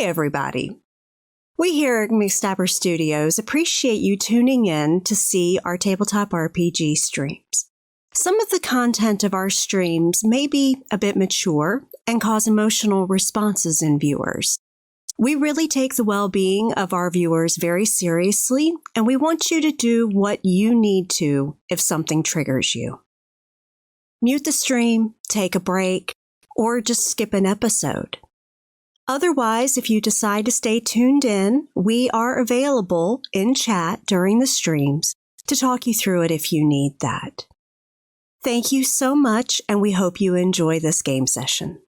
Hi, everybody. We here at McStabber Studios appreciate you tuning in to see our tabletop RPG streams. Some of the content of our streams may be a bit mature and cause emotional responses in viewers. We really take the well-being of our viewers very seriously, and we want you to do what you need to if something triggers you. Mute the stream, take a break, or just skip an episode. Otherwise, if you decide to stay tuned in, we are available in chat during the streams to talk you through it if you need that. Thank you so much, and we hope you enjoy this game session.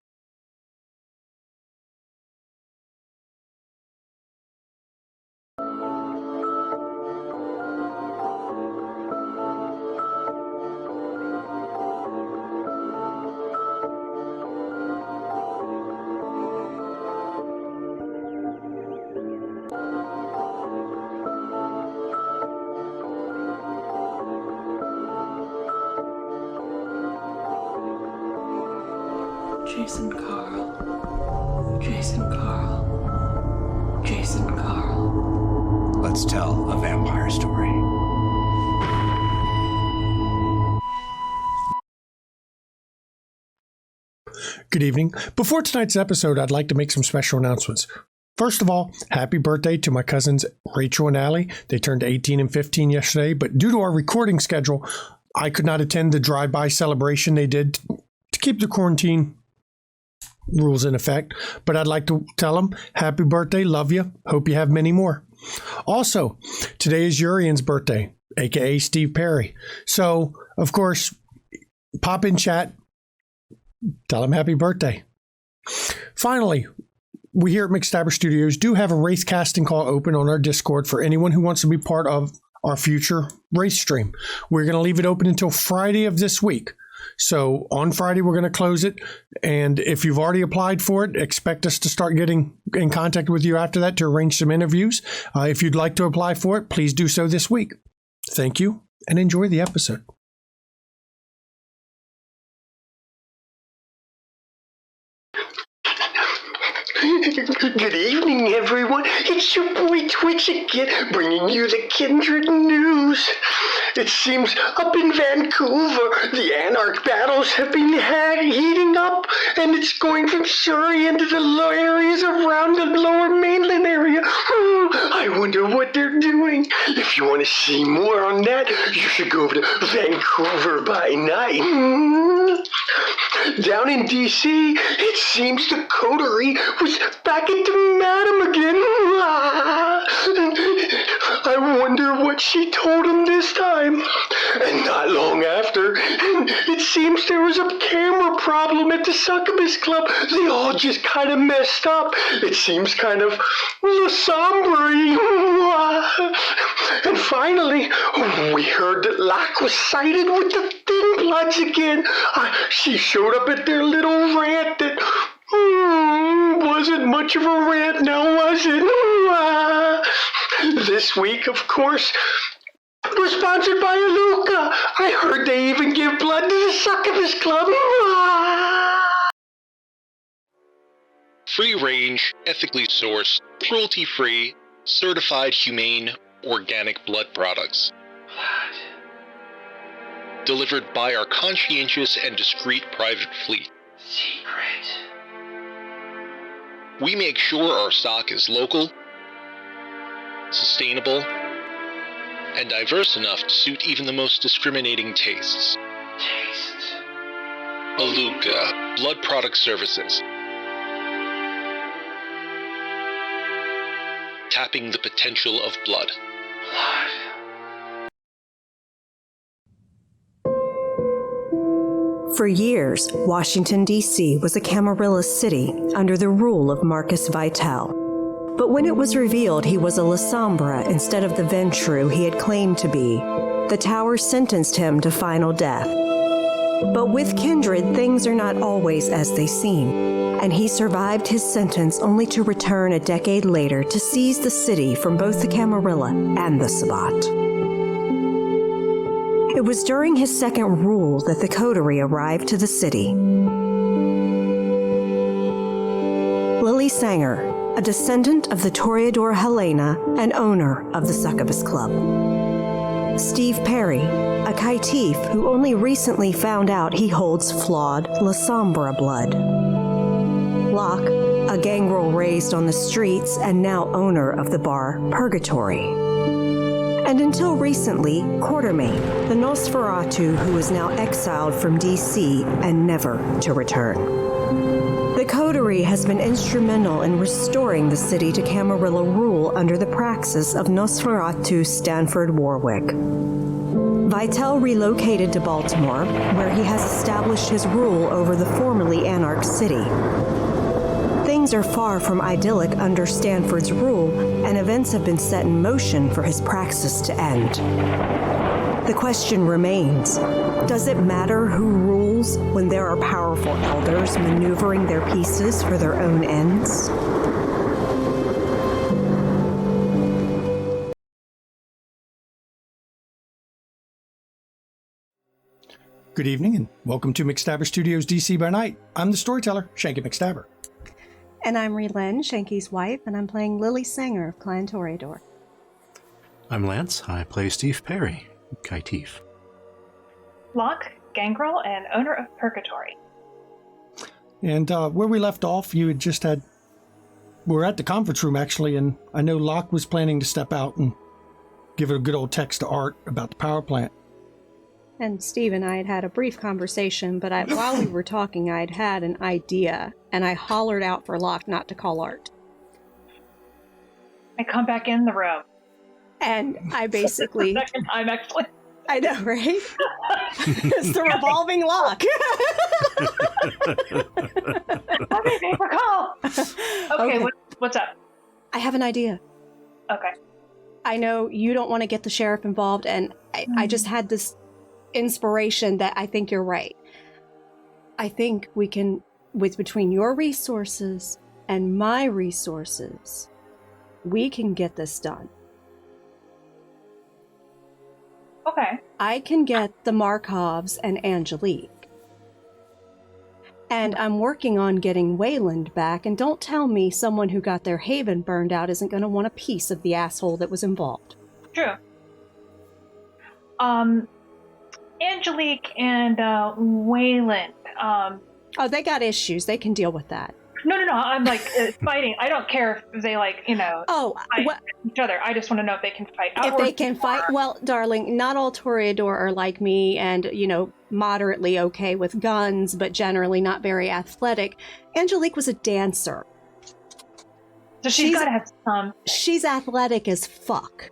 Jason Carl. Jason Carl. Jason Carl. Let's tell a vampire story. Good evening. Before tonight's episode, I'd like to make some special announcements. First of all, happy birthday to my cousins Rachel and Allie. They turned 18 and 15 yesterday, but due to our recording schedule, I could not attend the drive-by celebration they did to keep the quarantine rules in effect. But I'd like to tell them, happy birthday, love you, hope you have many more. Also, today is Urian's birthday, aka Steve Perry. So, of course, pop in chat, tell him happy birthday. Finally, we here at McStabber Studios do have a race casting call open on our Discord for anyone who wants to be part of our future race stream. We're going to leave it open until Friday of this week. So on Friday, we're going to close it. And if you've already applied for it, expect us to start getting in contact with you after that to arrange some interviews. If you'd like to apply for it, please do so this week. Thank you and enjoy the episode. Good evening, everyone. It's your boy Twitch again, bringing you the kindred news. It seems up in Vancouver, the Anarch battles have been heating up, and it's going from Surrey into the lower areas around the lower mainland area. I wonder what they're doing. If you want to see more on that, you should go over to Vancouver by Night. Down in D.C., it seems the Coterie was back into Madam again. I wonder what she told him this time. And not long after, it seems there was a camera problem at the Succubus Club. They all just kind of messed up. It seems kind of sombre-y. And finally, we heard that Locke was sighted with the Thin Bloods again. She showed up at their little rant that wasn't much of a rant now, was it? This week, of course, was sponsored by Aluka. I heard they even give blood to the Succubus Club. Free range, ethically sourced, cruelty free, certified humane, organic blood products. Delivered by our conscientious and discreet private fleet. Secret. We make sure our stock is local, sustainable, and diverse enough to suit even the most discriminating tastes. Taste. Aluka, Blood Product Services. Tapping the potential of blood. For years, Washington, D.C. was a Camarilla city under the rule of Marcus Vitel. But when it was revealed he was a Lasombra instead of the Ventrue he had claimed to be, the Tower sentenced him to final death. But with Kindred, things are not always as they seem, and he survived his sentence only to return a decade later to seize the city from both the Camarilla and the Sabbat. It was during his second rule that the Coterie arrived to the city. Lily Sanger, a descendant of the Toreador Helena and owner of the Succubus Club. Steve Perry, a caitiff who only recently found out he holds flawed La Sombra blood. Locke, a gangrel raised on the streets and now owner of the bar Purgatory. And until recently, Coterie, the Nosferatu who is now exiled from D.C. and never to return. The Coterie has been instrumental in restoring the city to Camarilla rule under the praxis of Nosferatu Stanford Warwick. Vitale relocated to Baltimore, where he has established his rule over the formerly anarch city. Things are far from idyllic under Stanford's rule, and events have been set in motion for his praxis to end. The question remains, does it matter who rules when there are powerful elders maneuvering their pieces for their own ends? Good evening and welcome to McStabber Studios DC by Night. I'm the storyteller, Shanky McStabber. And I'm Relyn, Shanky's wife, and I'm playing Lily Sanger of Clan Toreador. I'm Lance. I play Steve Perry, caitiff. Locke, gangrel, and owner of Purgatory. And where we left off, you had just had... We're at the conference room, actually, and I know Locke was planning to step out and give it a good old text to Art about the power plant. And Steve and I had a brief conversation, but while we were talking, I'd had an idea, and I hollered out for Locke not to call Art. I come back in the room. And I basically... Second time, actually. I know, right? It's the revolving lock. Okay, paper call. Okay. What's up? I have an idea. Okay. I know you don't want to get the sheriff involved, and I just had this inspiration that I think you're right. I think we can, between your resources and my resources, we can get this done. Okay. I can get the Markovs and Angelique. And I'm working on getting Wayland back, and don't tell me someone who got their haven burned out isn't going to want a piece of the asshole that was involved. True. Angelique and Wayland. Oh, they got issues. They can deal with that. No. I'm like fighting. I don't care if they fight each other. I just want to know if they can fight. If they can fight, well, darling, not all Toreador are like me and, moderately okay with guns, but generally not very athletic. Angelique was a dancer. So she's got to have some. She's athletic as fuck.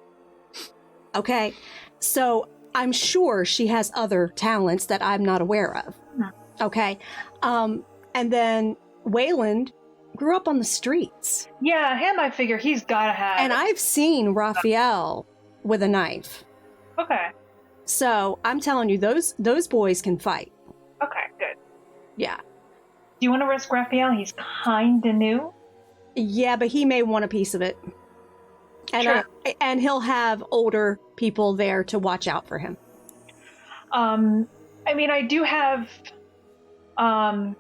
Okay? So I'm sure she has other talents that I'm not aware of. Okay? And then Wayland grew up on the streets. Yeah, him, I figure he's got to have. And I've seen Raphael with a knife. Okay. So I'm telling you, those boys can fight. Okay, good. Yeah. Do you want to risk Raphael? He's kind of new. Yeah, but he may want a piece of it. And Sure. And he'll have older people there to watch out for him. I do have. I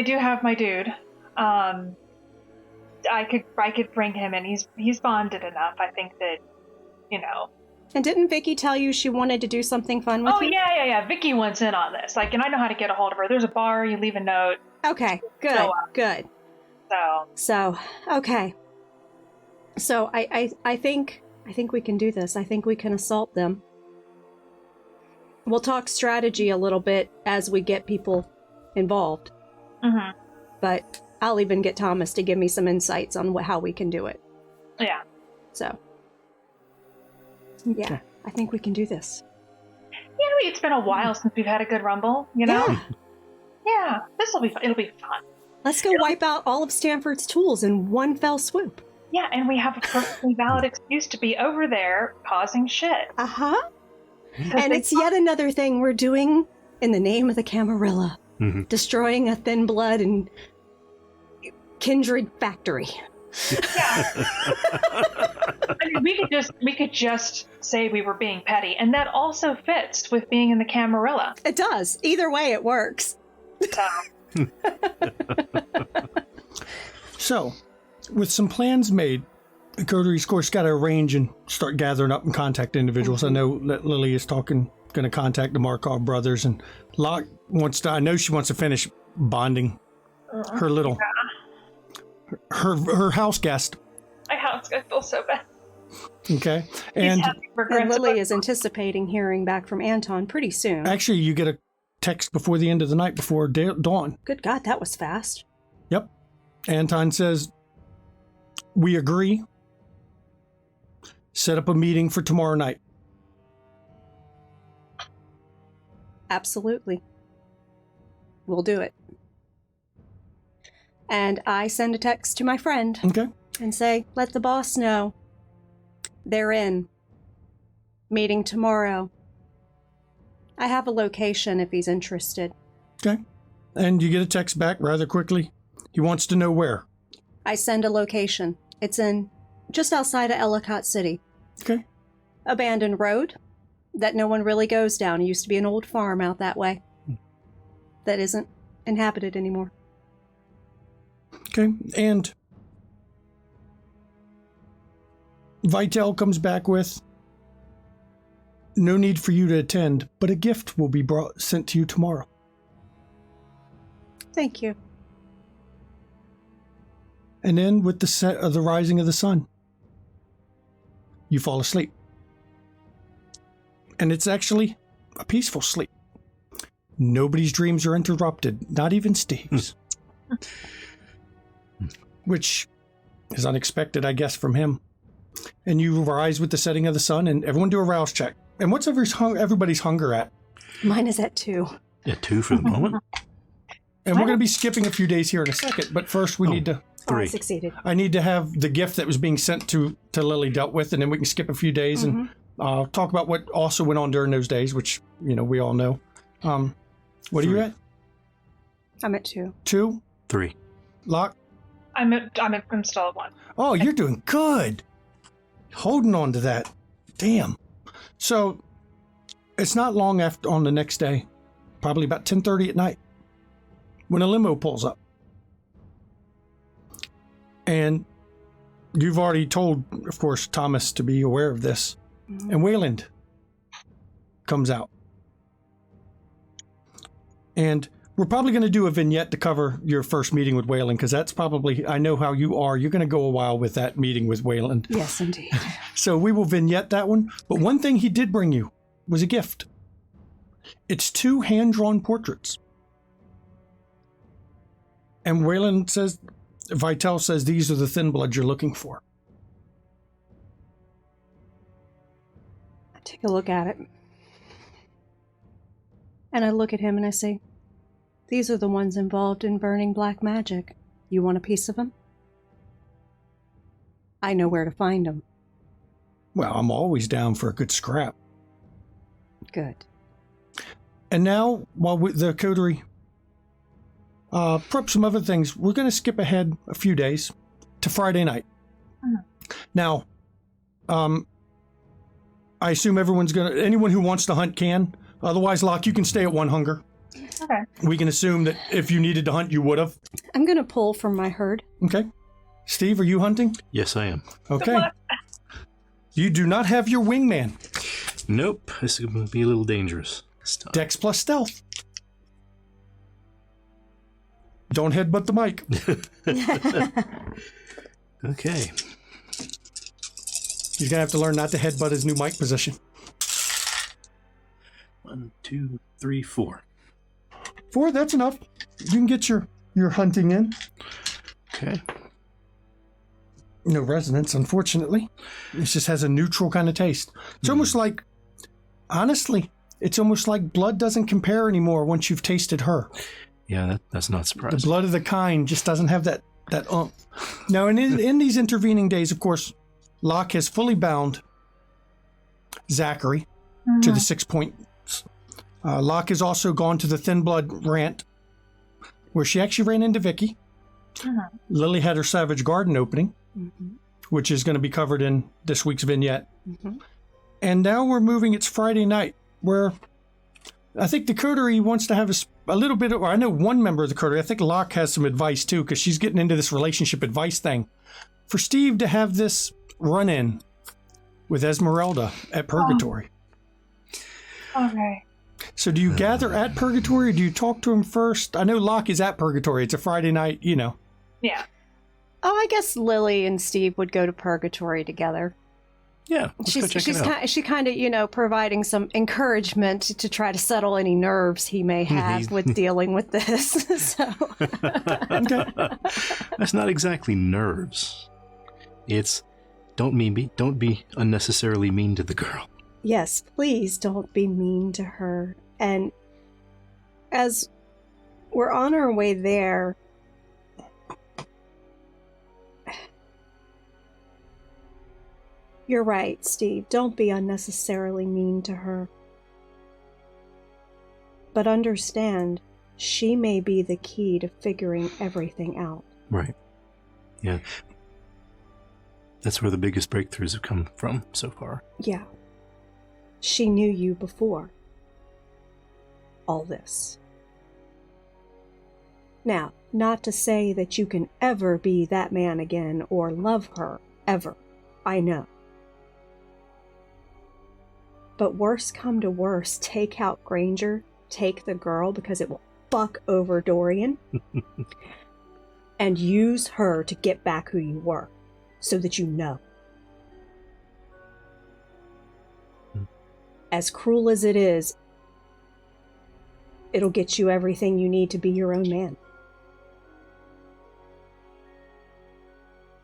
do have my dude. I could bring him in. He's bonded enough. I think that, And didn't Vicky tell you she wanted to do something fun with you? Oh, yeah. Vicky wants in on this. And I know how to get a hold of her. There's a bar. You leave a note. Okay, good, good. So, okay. So I think we can do this. I think we can assault them. We'll talk strategy a little bit as we get people involved. Mm-hmm. But I'll even get Thomas to give me some insights on how we can do it. Yeah. So, yeah, I think we can do this. Yeah, it's been a while since we've had a good rumble, Yeah. Yeah, this'll be fun. It'll be fun. Let's go wipe out all of Stanford's tools in one fell swoop. Yeah, and we have a perfectly valid excuse to be over there causing shit. Uh-huh. And it's yet another thing we're doing in the name of the Camarilla. Mm-hmm. Destroying a thin blood and kindred factory. Yeah. we could just say we were being petty, and that also fits with being in the Camarilla. It does. Either way, it works. So. So, with some plans made, the Coterie, of course, got to arrange and start gathering up and contact individuals. I know that Lily is going to contact the Markov brothers, and Locke I know she wants to finish bonding her little, her house guest. My house guest feels so bad. Okay. And Lily is anticipating hearing back from Anton pretty soon. Actually, you get a text before the end of the night, before dawn. Good God, that was fast. Yep. Anton says, we agree. Set up a meeting for tomorrow night. Absolutely. We'll do it. And I send a text to my friend. Okay. And say, let the boss know. They're in. Meeting tomorrow. I have a location if he's interested. Okay. And you get a text back rather quickly. He wants to know where. I send a location. It's in just outside of Ellicott City. Okay. Abandoned road that no one really goes down. It used to be an old farm out that way that isn't inhabited anymore. Okay. And Vitel comes back with, no need for you to attend, but a gift will be sent to you tomorrow. Thank you. And then with the set of the rising of the sun, you fall asleep. And it's actually a peaceful sleep. Nobody's dreams are interrupted, not even Steve's. Which is unexpected, I guess, from him. And you rise with the setting of the sun, and everyone do a rouse check. And what's everybody's hunger at? Mine is at 2. At 2 for the moment? And we're going to be skipping a few days here in a second, but first we need to... 3. I succeeded. I need to have the gift that was being sent to Lily dealt with, and then we can skip a few days and talk about what also went on during those days, which, we all know. What 3. are you at? I'm at 2. 2? 3. I'm Locke? still at 1. Oh, you're doing good. Holding on to that. Damn. So, it's not long after on the next day, probably about 10:30 at night, when a limo pulls up. And you've already told, of course, Thomas to be aware of this. And Wayland comes out. And we're probably going to do a vignette to cover your first meeting with Wayland, because that's probably, I know how you are. You're going to go a while with that meeting with Wayland. Yes, indeed. So we will vignette that one. But one thing he did bring you was a gift. It's 2 hand-drawn portraits. And Wayland says, Vitel says, these are the thin bloods you're looking for. I take a look at it. And I look at him and I say, these are the ones involved in burning black magic. You want a piece of them? I know where to find them. Well, I'm always down for a good scrap. Good. And now, while the Coterie prep some other things, we're going to skip ahead a few days to Friday night. Now, I assume anyone who wants to hunt can. Otherwise, Locke, you can stay at 1 hunger. Okay. We can assume that if you needed to hunt, you would have. I'm going to pull from my herd. Okay. Steve, are you hunting? Yes, I am. Okay. You do not have your wingman. Nope. This is going to be a little dangerous this time. Dex plus stealth. Don't headbutt the mic. Okay. He's going to have to learn not to headbutt his new mic position. 1, 2, 3, 4. 4, that's enough. You can get your hunting in. Okay. No resonance, unfortunately. It just has a neutral kind of taste. It's almost like, honestly, it's almost like blood doesn't compare anymore once you've tasted her. Yeah, that's not surprising. The blood of the kind just doesn't have that oomph. Now, in these intervening days, of course, Locke has fully bound Zachary to the 6 points. Locke has also gone to the Thin Blood rant, where she actually ran into Vicky. Lily had her Savage Garden opening, which is going to be covered in this week's vignette. And now we're moving, it's Friday night, where I think the Coterie wants to have a little bit of, or I know one member of the Coterie, I think Locke has some advice too, because she's getting into this relationship advice thing. For Steve to have this run-in with Esmeralda at Purgatory. Okay. So do you gather at Purgatory, or do you talk to him first? I know Locke is at Purgatory. It's a Friday night, you know. Yeah. Oh, I guess Lily and Steve would go to Purgatory together. Yeah, let's go check it out. She kind of, providing some encouragement to try to settle any nerves he may have with dealing with this. So. Okay. That's not exactly nerves. It's don't be unnecessarily mean to the girl. Yes, please don't be mean to her. And as we're on our way there, you're right, Steve. Don't be unnecessarily mean to her. But understand, she may be the key to figuring everything out. Right. Yeah. That's where the biggest breakthroughs have come from so far. Yeah. She knew you before all this. Now, not to say that you can ever be that man again or love her, ever. I know. But worst come to worst, take out Granger, take the girl because it will fuck over Dorian, and use her to get back who you were, so that you know. As cruel as it is, it'll get you everything you need to be your own man.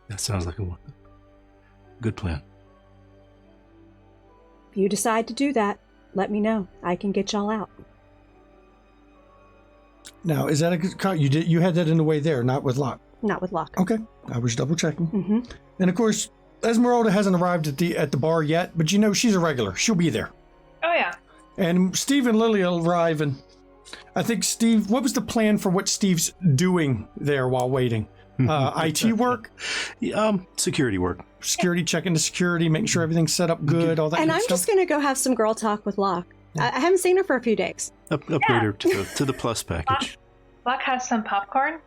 That sounds like a good plan. If you decide to do that, let me know. I can get y'all out. Now, is that a good you had that in the way there, not with Locke? Not with Locke. Okay, I was double checking. Mm-hmm. And of course, Esmeralda hasn't arrived at the bar yet, but she's a regular. She'll be there. Oh, yeah. And Steve and Lily will arrive, and I think Steve, what was the plan for what Steve's doing there while waiting? IT work? Security work. Security, checking the security, making sure everything's set up good, all that And good I'm stuff. just going to go have some girl talk with Locke. I haven't seen her for a few days. Upgrade her to the plus package. Locke has some popcorn.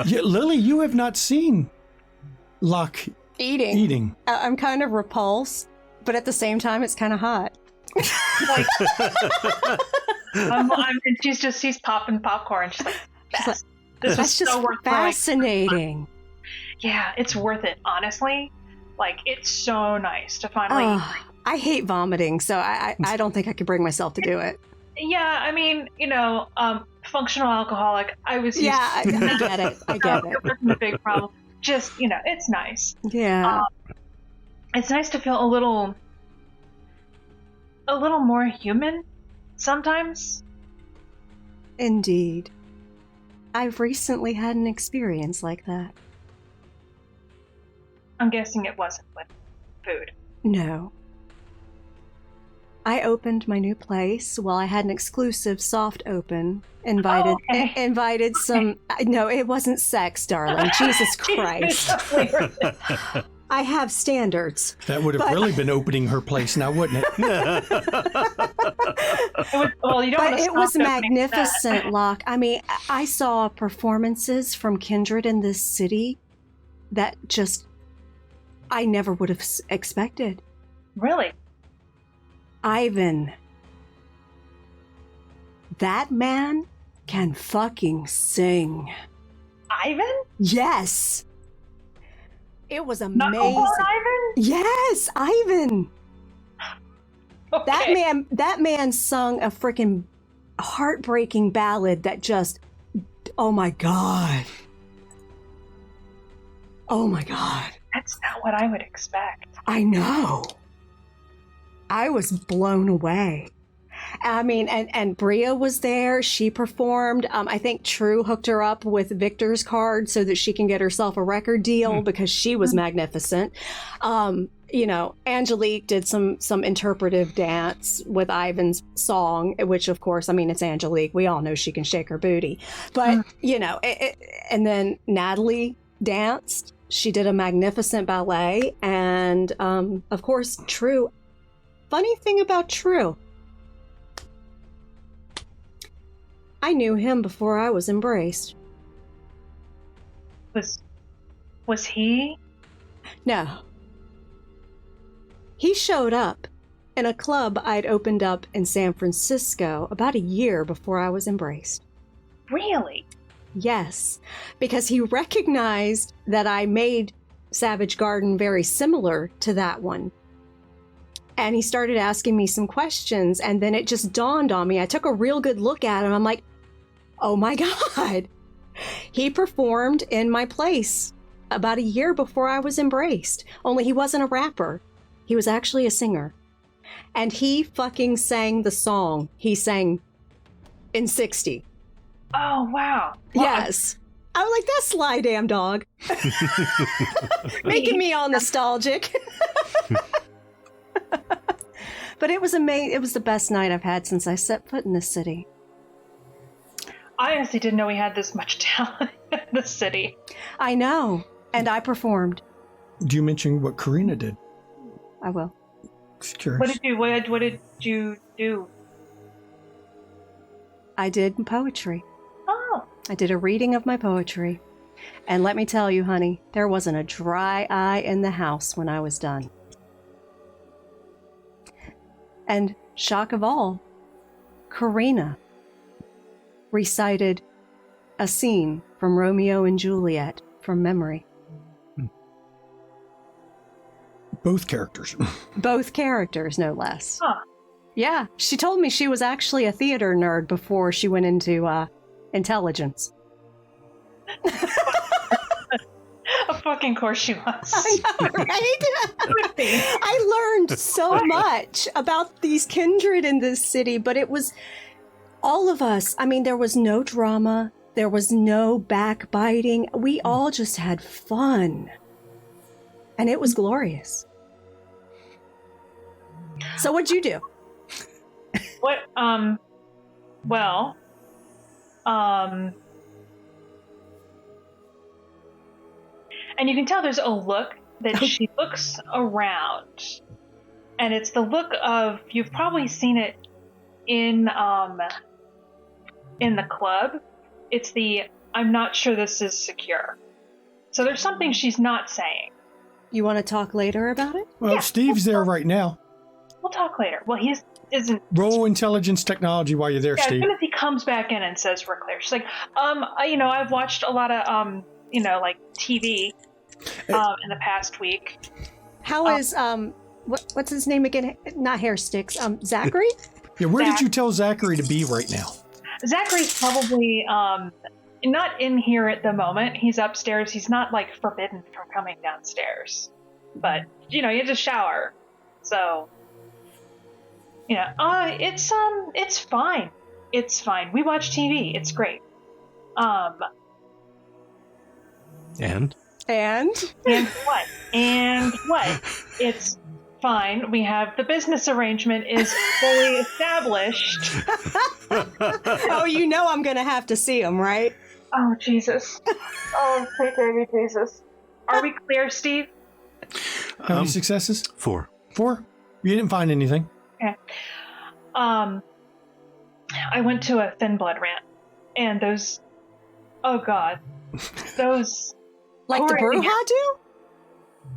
Yeah, Lily, you have not seen Locke eating. I'm kind of repulsed, but at the same time, it's kind of hot. Like, she's popping popcorn. She's like, this is so worth it. Fascinating. Yeah, it's worth it, honestly. Like, it's so nice to finally... I hate vomiting, so I don't think I could bring myself to do it. Yeah, I mean, functional alcoholic. I was used I get it. I get it. It wasn't a big problem. Just, it's nice. Yeah. It's nice to feel a little more human sometimes. Indeed. I've recently had an experience like that. I'm guessing it wasn't with food. No. I opened my new place. Well, I had an exclusive soft open. Invited some... No, it wasn't sex, darling. Jesus Christ. I have standards. That would have really been opening her place now, wouldn't it? It was magnificent, Locke. I mean, I saw performances from Kindred in this city that just... I never would have expected. Really? Ivan. That man can fucking sing. Ivan? Yes. It was amazing. Knuckleball Ivan? Yes, Ivan. Okay. That man sung a freaking heartbreaking ballad that just, oh my God. Oh my God. That's not what I would expect. I know. I was blown away. I mean, and Bria was there. She performed. I think True hooked her up with Victor's card so that she can get herself a record deal because she was magnificent. Angelique did some interpretive dance with Ivan's song, which of course, I mean, it's Angelique. We all know she can shake her booty. But, and then Natalie danced. She did a magnificent ballet. And, of course, True funny thing about True, I knew him before I was embraced. Was he? No. He showed up in a club I'd opened up in San Francisco about a year before I was embraced. Really? Yes, because he recognized that I made Savage Garden very similar to that one. And he started asking me some questions, and then it just dawned on me. I took a real good look at him. I'm like, oh my God. He performed in my place about a year before I was embraced. Only he wasn't a rapper. He was actually a singer. And he fucking sang the song he sang in 60. Oh, wow. Yes. I was like, that's sly damn dog. Making me all nostalgic. But it was amazing. It was the best night I've had since I set foot in this city. I honestly didn't know he had this much talent in the city. I know. And I performed. Do you mention what Karina did? I will. Just curious. What did you do? I did poetry. Oh. I did a reading of my poetry. And let me tell you, honey, there wasn't a dry eye in the house when I was done. And shock of all, Karina recited a scene from Romeo and Juliet from memory. Both characters. Both characters, no less. Huh. Yeah, she told me she was actually a theater nerd before she went into intelligence. Of fucking course she was. I know, right? I learned so much about these kindred in this city, but it was all of us. I mean, there was no drama. There was no backbiting. We all just had fun. And it was glorious. So what'd you do? What, well, and you can tell there's a look that she looks around. And it's the look of, you've probably seen it in the club. It's the, I'm not sure this is secure. So there's something she's not saying. You want to talk later about it? Well, Yeah. Steve's there right now. We'll talk later. Well, he isn't. Roll intelligence technology while you're there, Yeah, Steve. as soon as he comes back in and says we're clear, she's like, I've watched a lot of, like TV, in the past week. How is what's his name again? Not Hair Sticks. Zachary? Yeah, where did you tell Zachary to be right now? Zachary's probably not in here at the moment. He's upstairs. He's not like forbidden from coming downstairs, but he had to shower, so. It's fine. It's fine. We watch TV. It's great. And? And what? And what? It's fine. We have the business arrangement is fully established. Oh, I'm going to have to see him, right? Oh, Jesus. Oh, sweet baby Jesus. Are we clear, Steve? How many successes? 4. 4? You didn't find anything. Okay. I went to a Thin Blood rant, and those, oh God, those... Like the Bruja do?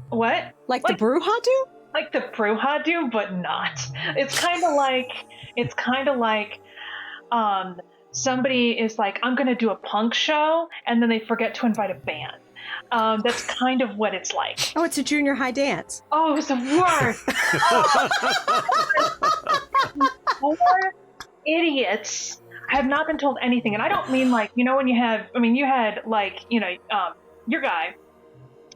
What? Like the Bruja do? Like the Bruja do, but not. It's kind of like, somebody is like, I'm going to do a punk show, and then they forget to invite a band. That's kind of what it's like. Oh, it's a junior high dance. Oh, it was the worst. Poor idiots. I have not been told anything. And I don't mean like, when you had like, your guy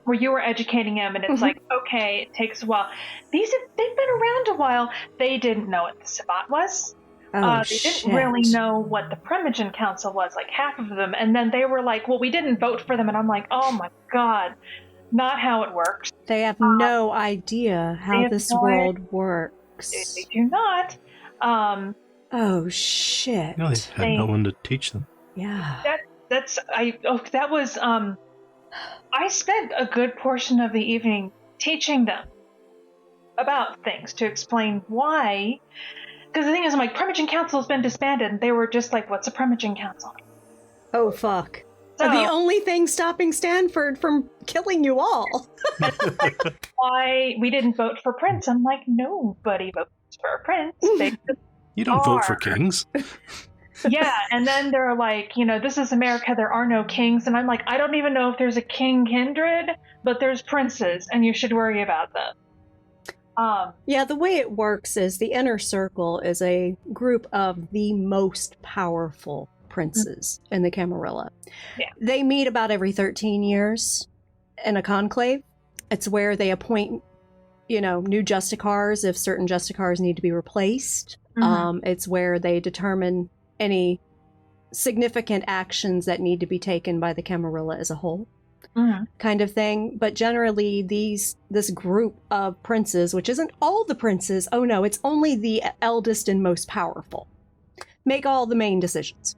where you were educating him and it's like, okay, it takes a while. They've been around a while. They didn't know what the Sabbat was. They didn't really know what the Primogen Council was, like half of them. And then they were like, well, we didn't vote for them. And I'm like, oh my God, not how it works. They have no idea how this world works. They do not. Oh, shit. No, they've had no one to teach them. Yeah. I spent a good portion of the evening teaching them. about things to explain why. Because the thing is, I'm like, Primogen Council has been disbanded, and they were just like, what's a Primogen Council? Oh, fuck. So, The only thing stopping Stanford from killing you all. why we didn't vote for Prince? I'm like, nobody votes for a Prince. They just You don't vote for are. kings. Yeah, and then they're like, this is America, there are no kings. And I'm like, I don't even know if there's a king kindred, but there's princes, and you should worry about them. Yeah, the way it works is the Inner Circle is a group of the most powerful princes in the Camarilla. Yeah. They meet about every 13 years in a conclave. It's where they appoint, new Justicars if certain Justicars need to be replaced. It's where they determine any significant actions that need to be taken by the Camarilla as a whole. Kind of thing. But generally this group of princes, which isn't all the princes, oh no, it's only the eldest and most powerful, make all the main decisions.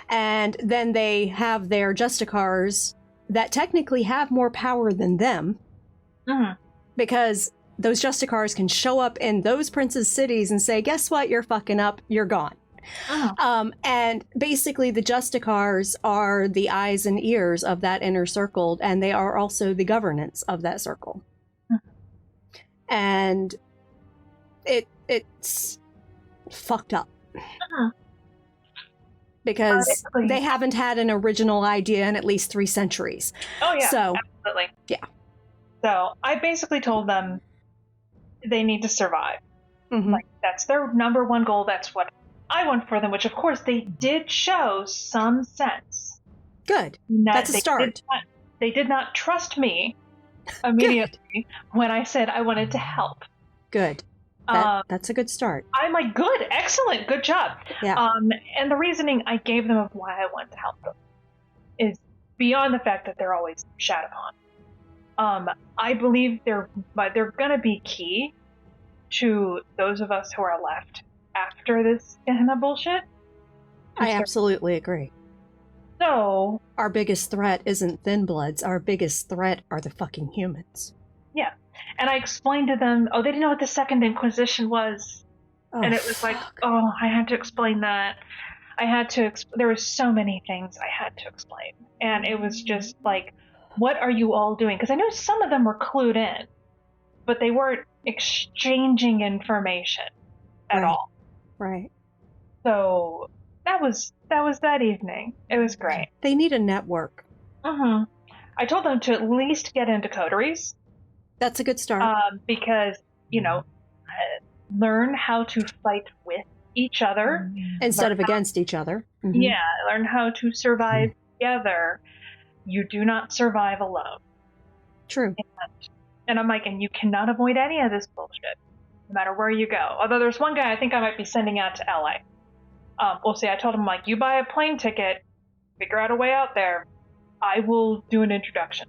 And then they have their Justicars that technically have more power than them, because those Justicars can show up in those princes' cities and say, guess what, you're fucking up, you're gone. And basically the Justicars are the eyes and ears of that Inner Circle, and they are also the governance of that circle. And it's fucked up. Because they haven't had an original idea in at least 3 centuries. Oh yeah, so, absolutely. Yeah. So I basically told them they need to survive. Like, that's their number one goal. That's what I want for them, which of course they did show some sense. Good. That's a start. They did not trust me immediately when I said I wanted to help. Good. That's a good start. I'm like, good, excellent, good job. Yeah. And the reasoning I gave them of why I wanted to help them is beyond the fact that they're always shat upon. I believe they're going to be key to those of us who are left after this kind of bullshit. I absolutely agree. So our biggest threat isn't Thin Bloods. Our biggest threat are the fucking humans. Yeah. And I explained to them, they didn't know what the Second Inquisition was. And it was like, I had to explain that. There were so many things I had to explain. And it was just like, what are you all doing? Because I know some of them were clued in, but they weren't exchanging information at all. Right. So that was that evening. It was great. They need a network. I told them to at least get into coteries. That's a good start. Because, learn how to fight with each other. Instead of against each other. Yeah, learn how to survive together. You do not survive alone. True. And I'm like, and you cannot avoid any of this bullshit, no matter where you go. Although there's one guy I think I might be sending out to LA. We'll see. I told him, like, you buy a plane ticket, figure out a way out there, I will do an introduction.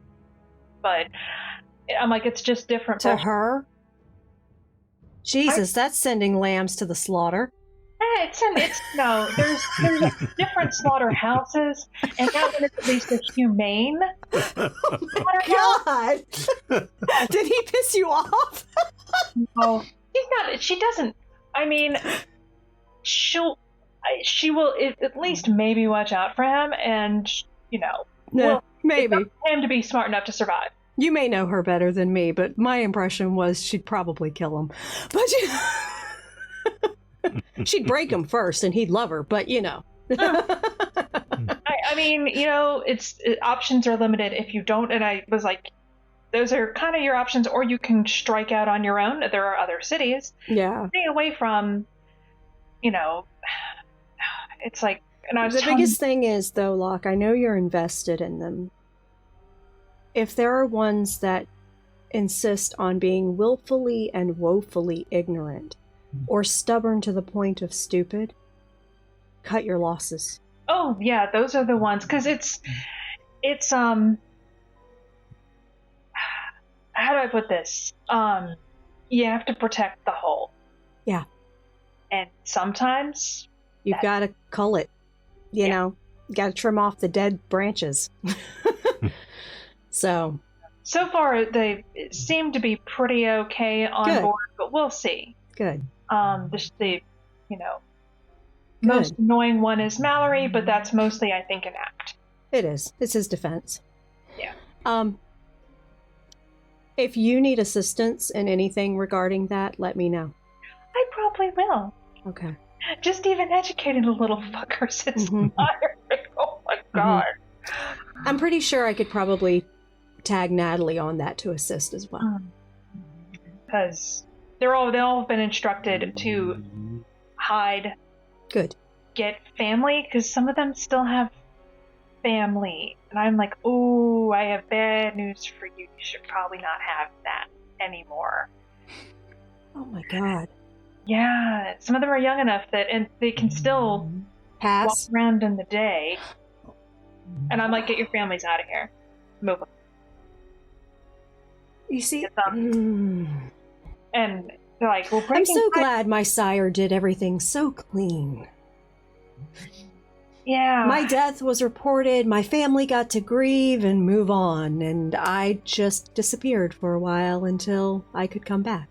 But I'm like, it's just different. To her? Jesus, that's sending lambs to the slaughter. There's different slaughterhouses, and that one is at least a humane slaughterhouse. God! Did he piss you off? No, he's not. She doesn't. I mean, she will at least maybe watch out for him, and maybe him to be smart enough to survive. You may know her better than me, but my impression was she'd probably kill him. But she'd break him first, and he'd love her. But I mean, options are limited if you don't. And I was like, those are kind of your options, or you can strike out on your own. There are other cities. Yeah. Stay away from, it's like, and I was the biggest thing is, though, Locke, I know you're invested in them. If there are ones that insist on being willfully and woefully ignorant, or stubborn to the point of stupid, cut your losses. Oh, yeah, those are the ones, because it's how do I put this? You have to protect the whole. Yeah. And sometimes you've got to cull it. You know, you got to trim off the dead branches. So so far they seem to be pretty okay on Good. board, but we'll see. Good. The most annoying one is Mallory, but that's mostly, I think, an act. It is. It's his defense. Yeah. If you need assistance in anything regarding that, let me know. I probably will. Okay. Just even educating the little fuckers is not. Oh my god. I'm pretty sure I could probably tag Natalie on that to assist as well. Because they all have been instructed to hide, Good. get family, because some of them still have family. And I'm like, ooh, I have bad news for you. You should probably not have that anymore. Oh my god. Yeah, some of them are young enough that, and they can still Pass. walk around in the day. And I'm like, get your families out of here. Move them. You see? Get them. And they're like, well, I'm so glad my sire did everything so clean. Yeah. My death was reported, my family got to grieve and move on, and I just disappeared for a while until I could come back.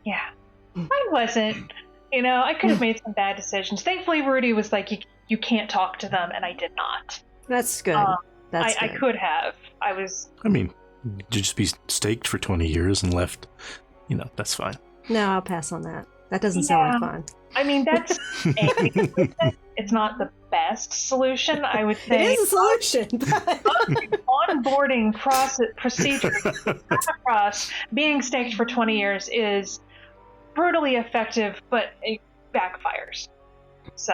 Yeah. Mine wasn't. I could have made some bad decisions. Thankfully, Rudy was like, you can't talk to them, and I did not. That's good. That's I good. could have. I mean, you'd just be staked for 20 years and left. That's fine. No, I'll pass on that. That doesn't sound like fun. I mean, that's it's not the best solution, I would say. It is a solution. Onboarding procedure across being staked for 20 years is brutally effective, but it backfires. So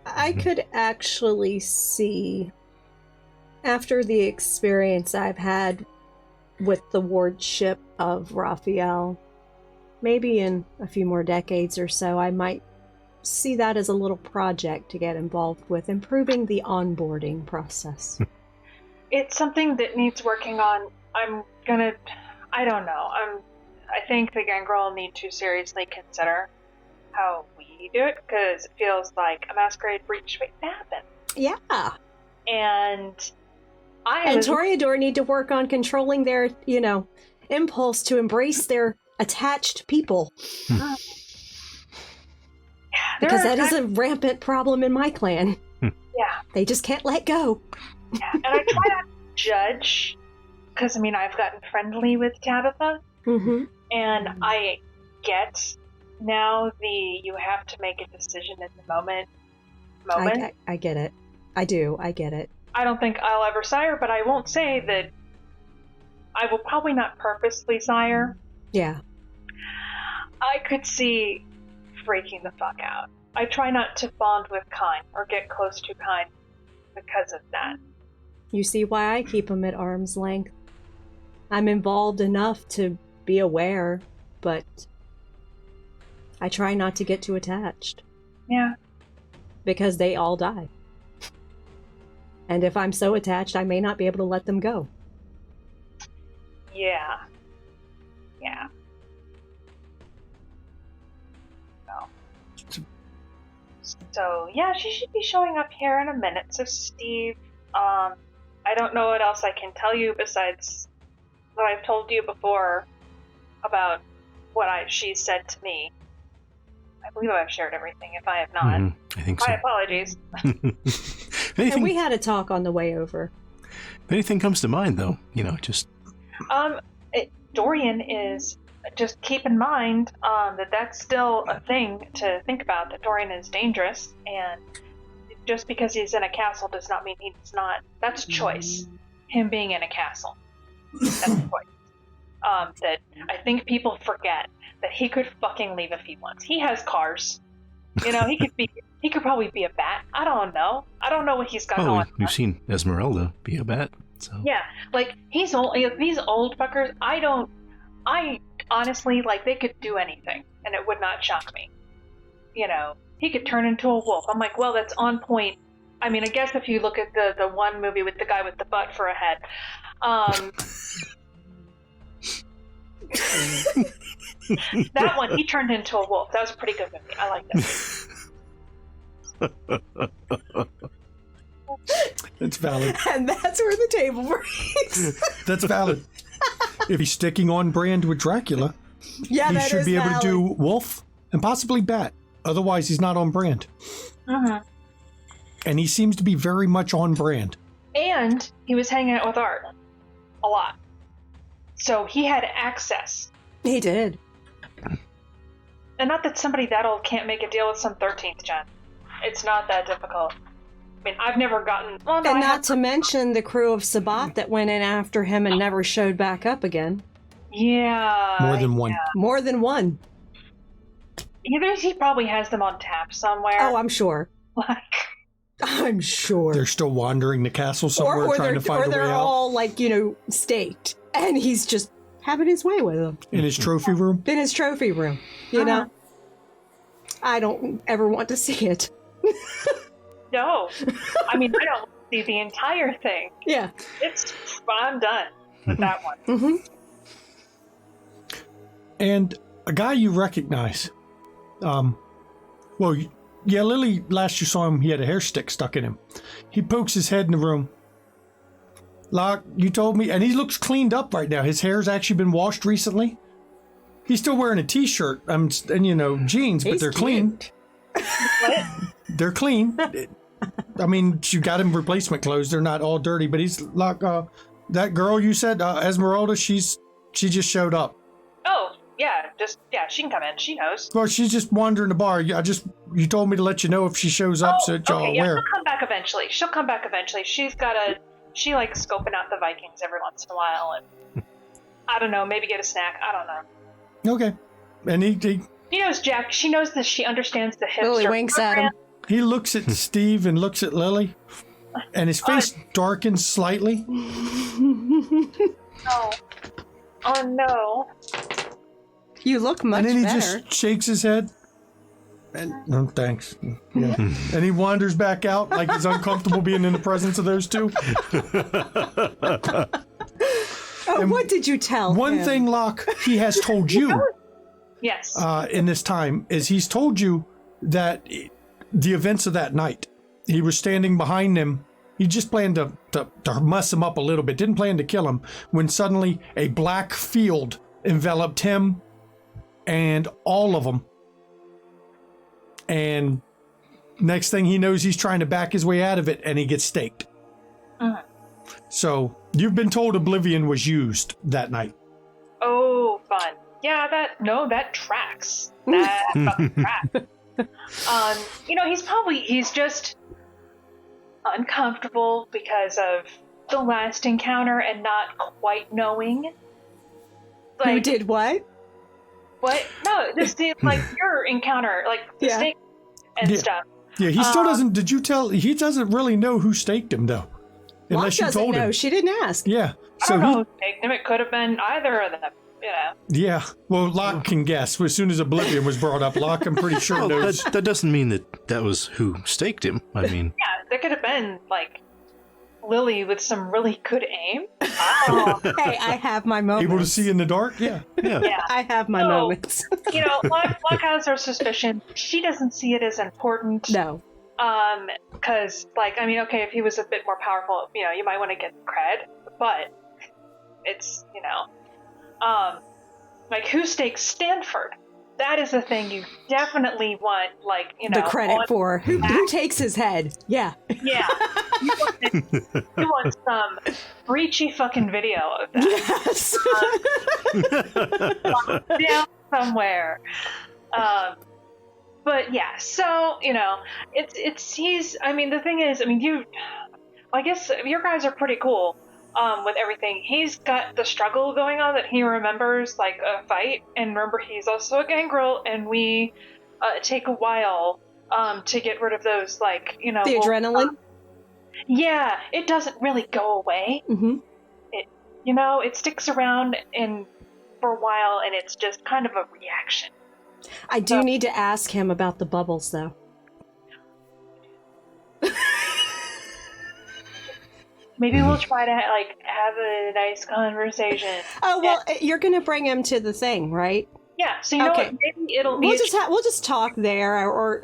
I could actually see, after the experience I've had with the wardship of Raphael, maybe in a few more decades or so, I might see that as a little project to get involved with, improving the onboarding process. it's something that needs working on. I don't know. I think the Gangrel need to seriously consider how we do it, because it feels like a Masquerade breach waiting to happen. Yeah. And Toreador need to work on controlling their, impulse to embrace their attached people. Because that is a rampant problem in my clan. Yeah. They just can't let go. Yeah. And I try not to judge, because, I've gotten friendly with Tabitha, and I get now you have to make a decision in the moment. I get it. I do. I get it. I don't think I'll ever sire, but I won't say that I will probably not purposely sire. Yeah. I could see freaking the fuck out. I try not to bond with Kind or get close to Kind because of that. You see why I keep them at arm's length. I'm involved enough to be aware, but I try not to get too attached. Yeah. Because they all die. And if I'm so attached, I may not be able to let them go. Yeah. Yeah. So, yeah, she should be showing up here in a minute. So, Steve, I don't know what else I can tell you besides what I've told you before about what she said to me. I believe I've shared everything. If I have not, I think so. my apologies. And we had a talk on the way over. If anything comes to mind, though, just... Dorian is... Just keep in mind that's still a thing to think about, that Dorian is dangerous, and just because he's in a castle does not mean he's not. That's choice. Him being in a castle. That's choice. That I think people forget that he could fucking leave if he wants. He has cars. He could probably be a bat. I don't know. I don't know what he's got going on. We've seen Esmeralda be a bat, so... Yeah, he's old. These old fuckers, I honestly, they could do anything, and it would not shock me. He could turn into a wolf. I'm like, well, that's on point. I guess if you look at the one movie with the guy with the butt for a head. That one, he turned into a wolf. That was a pretty good movie. I like that. It's valid. And that's where the table breaks. That's valid. if he's sticking on brand with Dracula, Yeah, he that should is be able valid. to do wolf and possibly bat. Otherwise, he's not on brand. Mhm. And he seems to be very much on brand. And he was hanging out with Art a lot. So he had access. He did. And not that somebody that old can't make a deal with some 13th gen. It's not that difficult. I mean, I've never gotten... Well, no, And I not have- to mention the crew of Sabat that went in after him and never showed back up again. Yeah. More than one. More than one. Either he probably has them on tap somewhere. Oh, I'm sure. Like, I'm sure. They're still wandering the castle somewhere trying to find a way they're out. all like, staked. And he's just having his way with them. In his trophy room? In his trophy room, you know? I don't ever want to see it. no. I mean, I don't see the entire thing. Yeah. I'm done with that one. Mm-hmm. And a guy you recognize. Lily, last you saw him, he had a hair stick stuck in him. He pokes his head in the room. Locke, you told me, and he looks cleaned up right now. His hair's actually been washed recently. He's still wearing a t-shirt and jeans, but He's they're clean. cute. What? They're clean. I mean, you got him replacement clothes. They're not all dirty, but he's like, that girl you said, Esmeralda, she just showed up. Oh, yeah, she can come in. She knows. Well, she's just wandering the bar. You told me to let you know if she shows up, so that y'all okay, yeah, aware. she'll come back eventually. She likes scoping out the Vikings every once in a while, and I don't know, maybe get a snack. I don't know. Okay. And he knows Jack. She knows that she understands the hipster Lily winks at him. he looks at Steve and looks at Lily, and his face darkens slightly. No. Oh no. You look much And then he better. just shakes his head. And no, thanks. Yeah. And he wanders back out like he's uncomfortable being in the presence of those two. What did you tell One him? thing, Locke, he has told you Yes. in this time is he's told you that the events of that night, he was standing behind them. He just planned to mess him up a little bit, didn't plan to kill him, when suddenly a black field enveloped him and all of them. And next thing he knows, he's trying to back his way out of it, and he gets staked. Mhm. So you've been told Oblivion was used that night. Oh, fun. Yeah, that tracks. That fucking tracks. He's just uncomfortable because of the last encounter and not quite knowing. Who Like, did what? what? No, just your encounter, like the Yeah. stake and Yeah. stuff. Yeah, he still doesn't. Did you tell? He doesn't really know who staked him, though, unless Locke you told doesn't know. him. She didn't ask. Yeah. I So don't know who staked him. It could have been either of them. yeah. Well, Locke can guess. As soon as Oblivion was brought up, Locke, I'm pretty sure Well, knows. that doesn't mean that was who staked him. I mean, Yeah, there could have been Lily with some really good aim. Oh, Hey, I have my moments. Able to see in the dark. Yeah. yeah. yeah. I have my No. moments. Locke has her suspicion. She doesn't see it as important. No. Because, okay, if he was a bit more powerful, you might want to get cred, but it's, who stakes Stanford? That is a thing you definitely want, The credit on- for who takes his head. Yeah. Yeah. You want some breachy fucking video of that. Yes. Down somewhere. But yeah, so, the thing is, I guess your guys are pretty cool with everything. He's got the struggle going on that he remembers, a fight, and remember, he's also a gangrel, and we take a while to get rid of those, The adrenaline. Yeah, it doesn't really go away. Mm-hmm. It sticks around for a while, and it's just kind of a reaction. I do need to ask him about the bubbles, though. Maybe we'll try to have a nice conversation. Oh well, you're gonna bring him to the thing, right? Yeah. So you know Okay. what? Maybe it'll be. We'll just talk there, or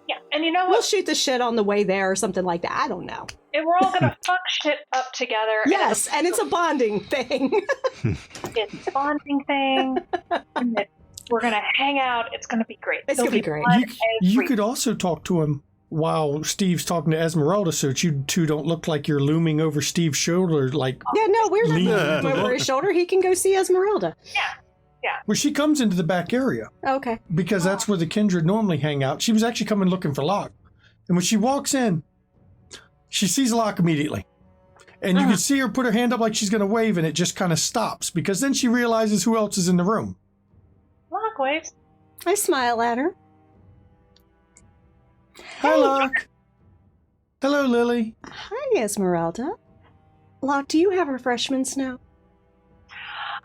Yeah, and you know we'll what? shoot the shit on the way there, or something like that. I don't know. And we're all gonna fuck shit up together. Yes, and it's a bonding thing. It's a bonding thing. And we're gonna hang out. It's gonna be great. It's There'll gonna be great. fun You every- could also talk to him while Steve's talking to Esmeralda, so that you two don't look like you're looming over Steve's shoulder. Like, Yeah, no, we're Lean not over his shoulder. He can go see Esmeralda. well, she comes into the back area Okay. because that's where the kindred normally hang out. She was actually coming looking for Locke, and when she walks in, she sees Locke immediately. And you can see her put her hand up like she's going to wave, and it just kind of stops because then she realizes who else is in the room. Locke waves. I smile at her. Hi, Locke. Hello, Lily. Hi, Esmeralda. Locke, do you have refreshments now?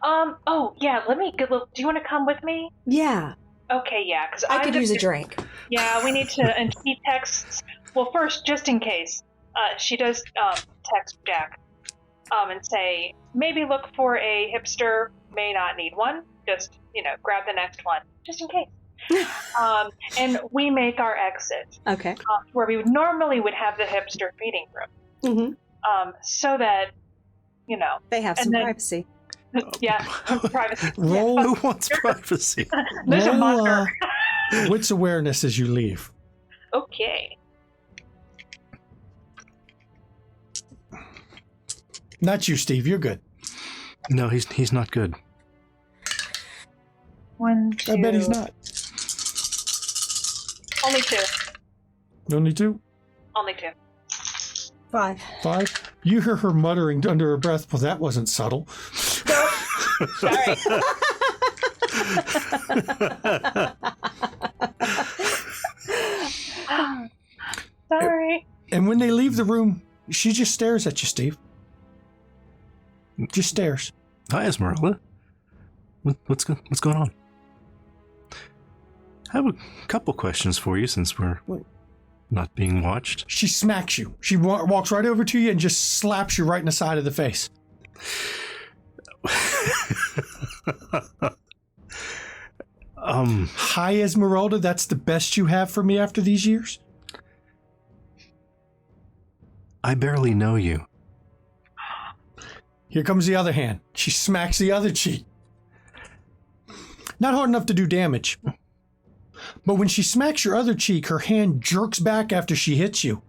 Oh yeah. Let me. Do you want to come with me? Yeah, Okay, yeah. Because I could use a drink. Yeah, we need to. And she texts. Well, first, just in case, she does text Jack, and say maybe look for a hipster. May not need one. Just grab the next one, just in case. And we make our exit Okay. where we normally would have the hipster meeting room, Mm-hmm. so that They have And some then- privacy. yeah, privacy. Roll, Who wants privacy? There's a roll monitor. wits awareness as you leave. Okay. Not you, Steve. You're good. No, he's not good. 1, 2. I bet he's not. Only 2. Only 2. Only 2. 5. 5. You hear her muttering under her breath, well, that wasn't subtle. Sorry. Sorry. And when they leave the room, she just stares at you, Steve. Just stares. Hi, Esmeralda. What's going on? I have a couple questions for you since we're not being watched. She smacks you. She walks right over to you and just slaps you right in the side of the face. Hi, Esmeralda. That's the best you have for me after these years? I barely know you. Here comes the other hand. She smacks the other cheek. Not hard enough to do damage. But when she smacks your other cheek, her hand jerks back after she hits you.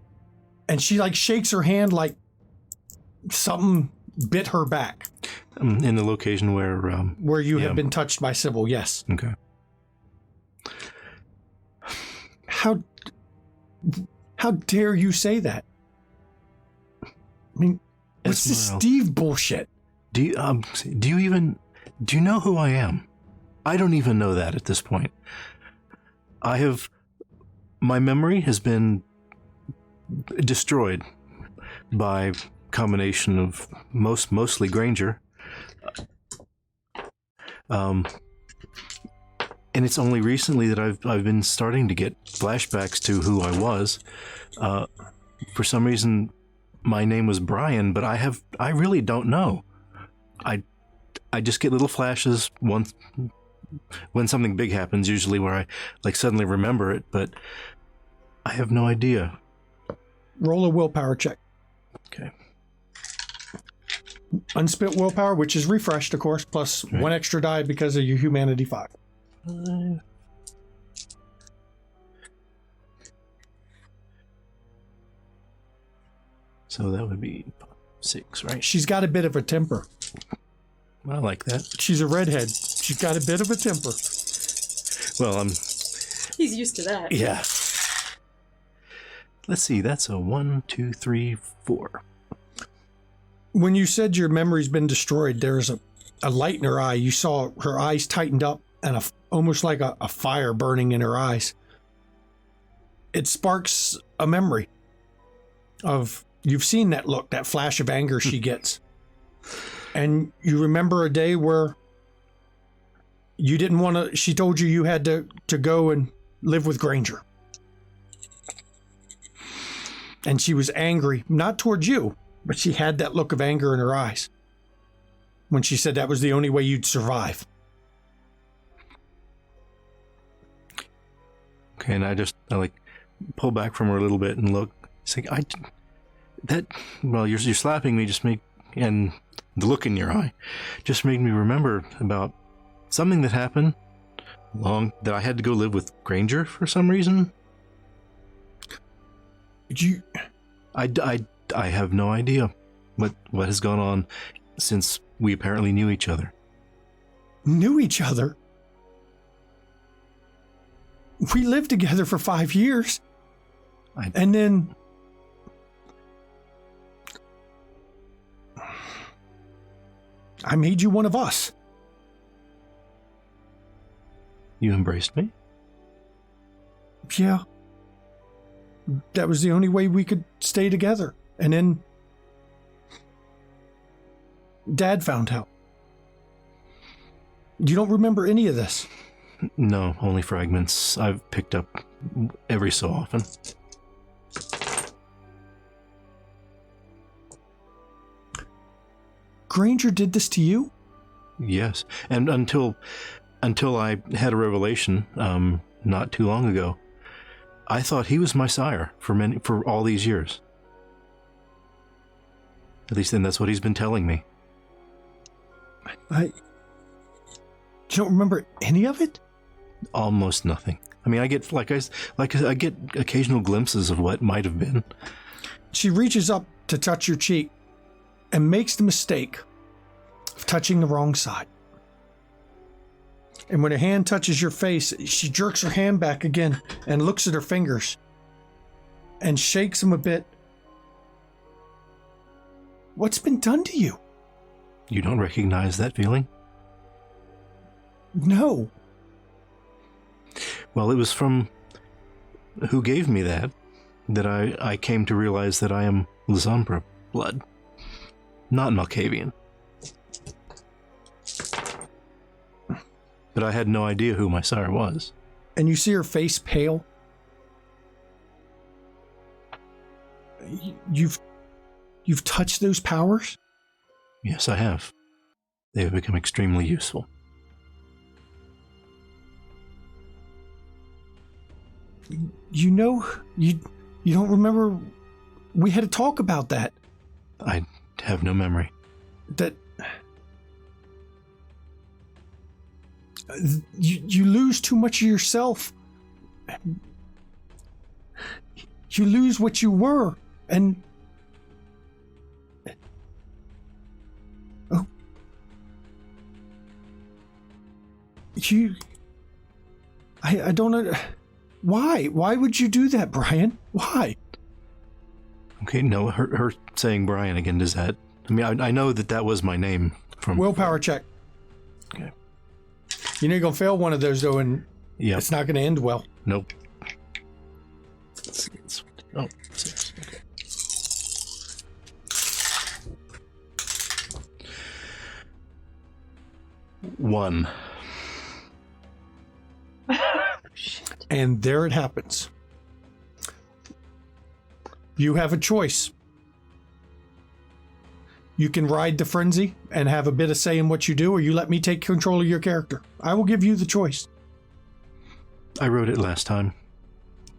And she shakes her hand like something bit her back. In the location where You yeah. have been touched by Sybil, yes. Okay. How dare you say that? I mean, what's this Esmeralda. Steve bullshit? Do you know who I am? I don't even know that at this point. My memory has been destroyed by combination of mostly Granger. And it's only recently that I've been starting to get flashbacks to who I was. For some reason, my name was Brian, but I really don't know. I just get little flashes once when something big happens, usually where I suddenly remember it, but I have no idea. Roll a willpower check. Okay. Unspent willpower, which is refreshed, of course, plus Right. 1 extra die because of your humanity 5. So that would be 6, right? She's got a bit of a temper. I like that. She's a redhead. She's got a bit of a temper. Well, He's used to that. yeah. Let's see, that's a 1, 2, 3, 4. When you said your memory's been destroyed, there's a light in her eye. You saw her eyes tightened up and almost like a fire burning in her eyes. It sparks a memory of, you've seen that look, that flash of anger she gets. And you remember a day where you didn't want to, she told you you had to go and live with Granger. And she was angry, not towards you, but she had that look of anger in her eyes when she said that was the only way you'd survive. Okay, and I pull back from her a little bit and look. It's like, Well, you're slapping me and the look in your eye just made me remember about something that happened that I had to go live with Granger for some reason. I have no idea what has gone on since we apparently knew each other. Knew each other? We lived together for 5 years. And then... I made you one of us. You embraced me? Yeah. That was the only way we could stay together. And then Dad found out. You don't remember any of this? No, only fragments I've picked up every so often. Granger did this to you? Yes, and until I had a revelation not too long ago, I thought he was my sire for all these years. At least then that's what he's been telling me. You don't remember any of it? Almost nothing. I mean, I get I get occasional glimpses of what might have been. She reaches up to touch your cheek and makes the mistake of touching the wrong side. And when her hand touches your face, she jerks her hand back again and looks at her fingers and shakes them a bit. What's been done to you? You don't recognize that feeling? No. Well, it was from who gave me that I came to realize that I am Lasombra blood, not Malkavian. But I had no idea who my sire was. And you see her face pale. You've touched those powers? Yes, I have. They have become extremely useful. You know, you don't remember we had a talk about that. I have no memory. That you lose too much of yourself. You lose what you were, and I don't know. Why would you do that, Brian? Why? Okay, no, her saying Brian again, does that... I mean, I know that was my name from... Willpower check. Okay. You know you're going to fail one of those, though, and it's not going to end well. Nope. Oh, 6. Okay. One. And there it happens. You have a choice. You can ride the frenzy and have a bit of say in what you do, or you let me take control of your character. I will give you the choice. I wrote it last time.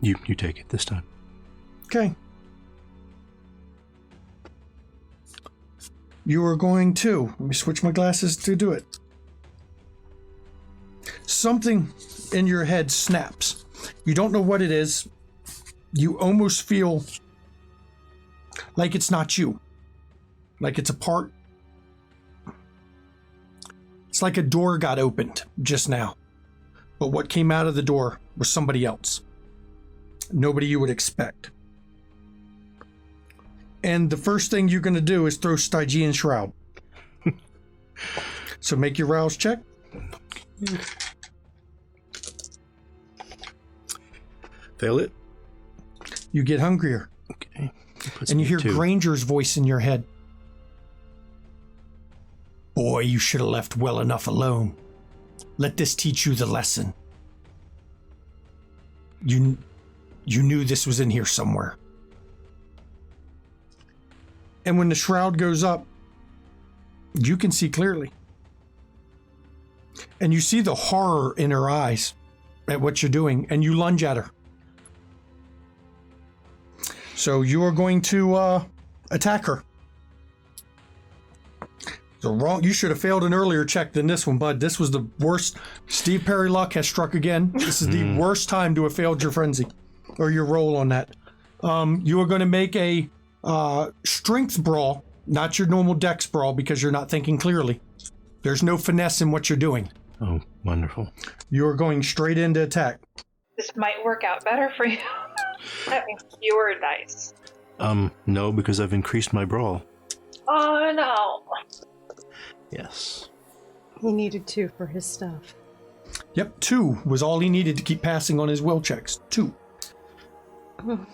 You take it this time. Okay. You are going to... Let me switch my glasses to do it. Something in your head snaps. You don't know what it is. You almost feel like it's not you. Like it's a part. It's like a door got opened just now. But what came out of the door was somebody else. Nobody you would expect. And the first thing you're going to do is throw Stygian Shroud. So make your rouse check. Fail it. You get hungrier. Okay. And you hear Granger's voice in your head. Boy, you should have left well enough alone. Let this teach you the lesson. You knew this was in here somewhere. And when the shroud goes up, you can see clearly. And you see the horror in her eyes at what you're doing, and you lunge at her. So you are going to Attack her. So wrong. You should have failed an earlier check than this one, bud. This was the worst. Steve Perry luck has struck again. This is the worst time to have failed your frenzy or your roll on that. You are going to make a strength brawl, not your normal dex brawl, because you're not thinking clearly. There's no finesse in what you're doing. Oh, wonderful. You are going straight into attack. This might work out better for you. That means fewer dice. No, because I've increased my brawl. Oh, no. Yes. He needed 2 for his stuff. Yep, 2 was all he needed to keep passing on his will checks. 2. Oh.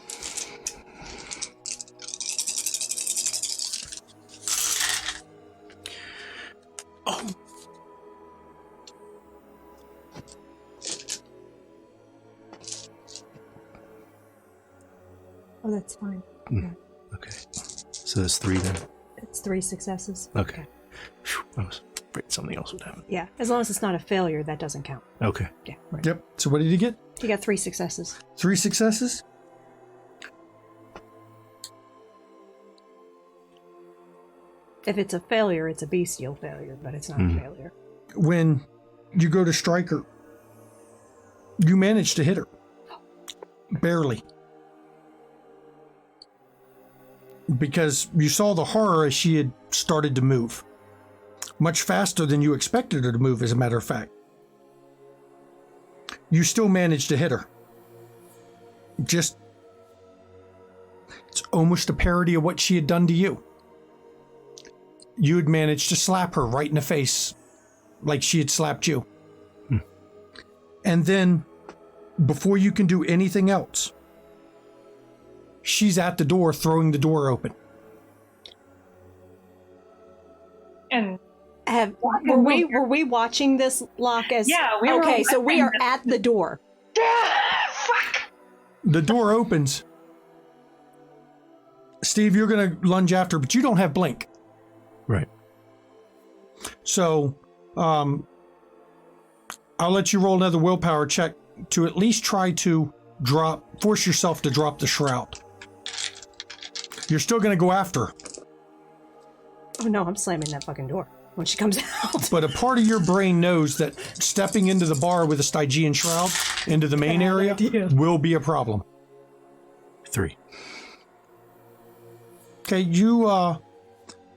Oh, that's fine. Okay. So that's 3 then? It's 3 successes. Okay. Phew, I was afraid something else would happen. Yeah, as long as it's not a failure, that doesn't count. Okay. Yeah. Right. Yep. So what did he get? He got 3 successes. 3 successes? If it's a failure, it's a bestial failure, but it's not a failure. When you go to strike her, you manage to hit her. Barely. Because you saw the horror as she had started to move. Much faster than you expected her to move, as a matter of fact. You still managed to hit her. It's almost a parody of what she had done to you. You had managed to slap her right in the face, like she had slapped you. And then, before you can do anything else, she's at the door, throwing the door open. And Were we watching this, Locke? Yeah, we were Okay, so we are watching at the door. fuck. The door opens. Steve, you're going to lunge after her, but you don't have blink. Right. So, I'll let you roll another willpower check to at least try to force yourself to drop the shroud. You're still going to go after her. Oh no, I'm slamming that fucking door when she comes out. But a part of your brain knows that stepping into the bar with a Stygian shroud into the main area will be a problem. 3. Okay,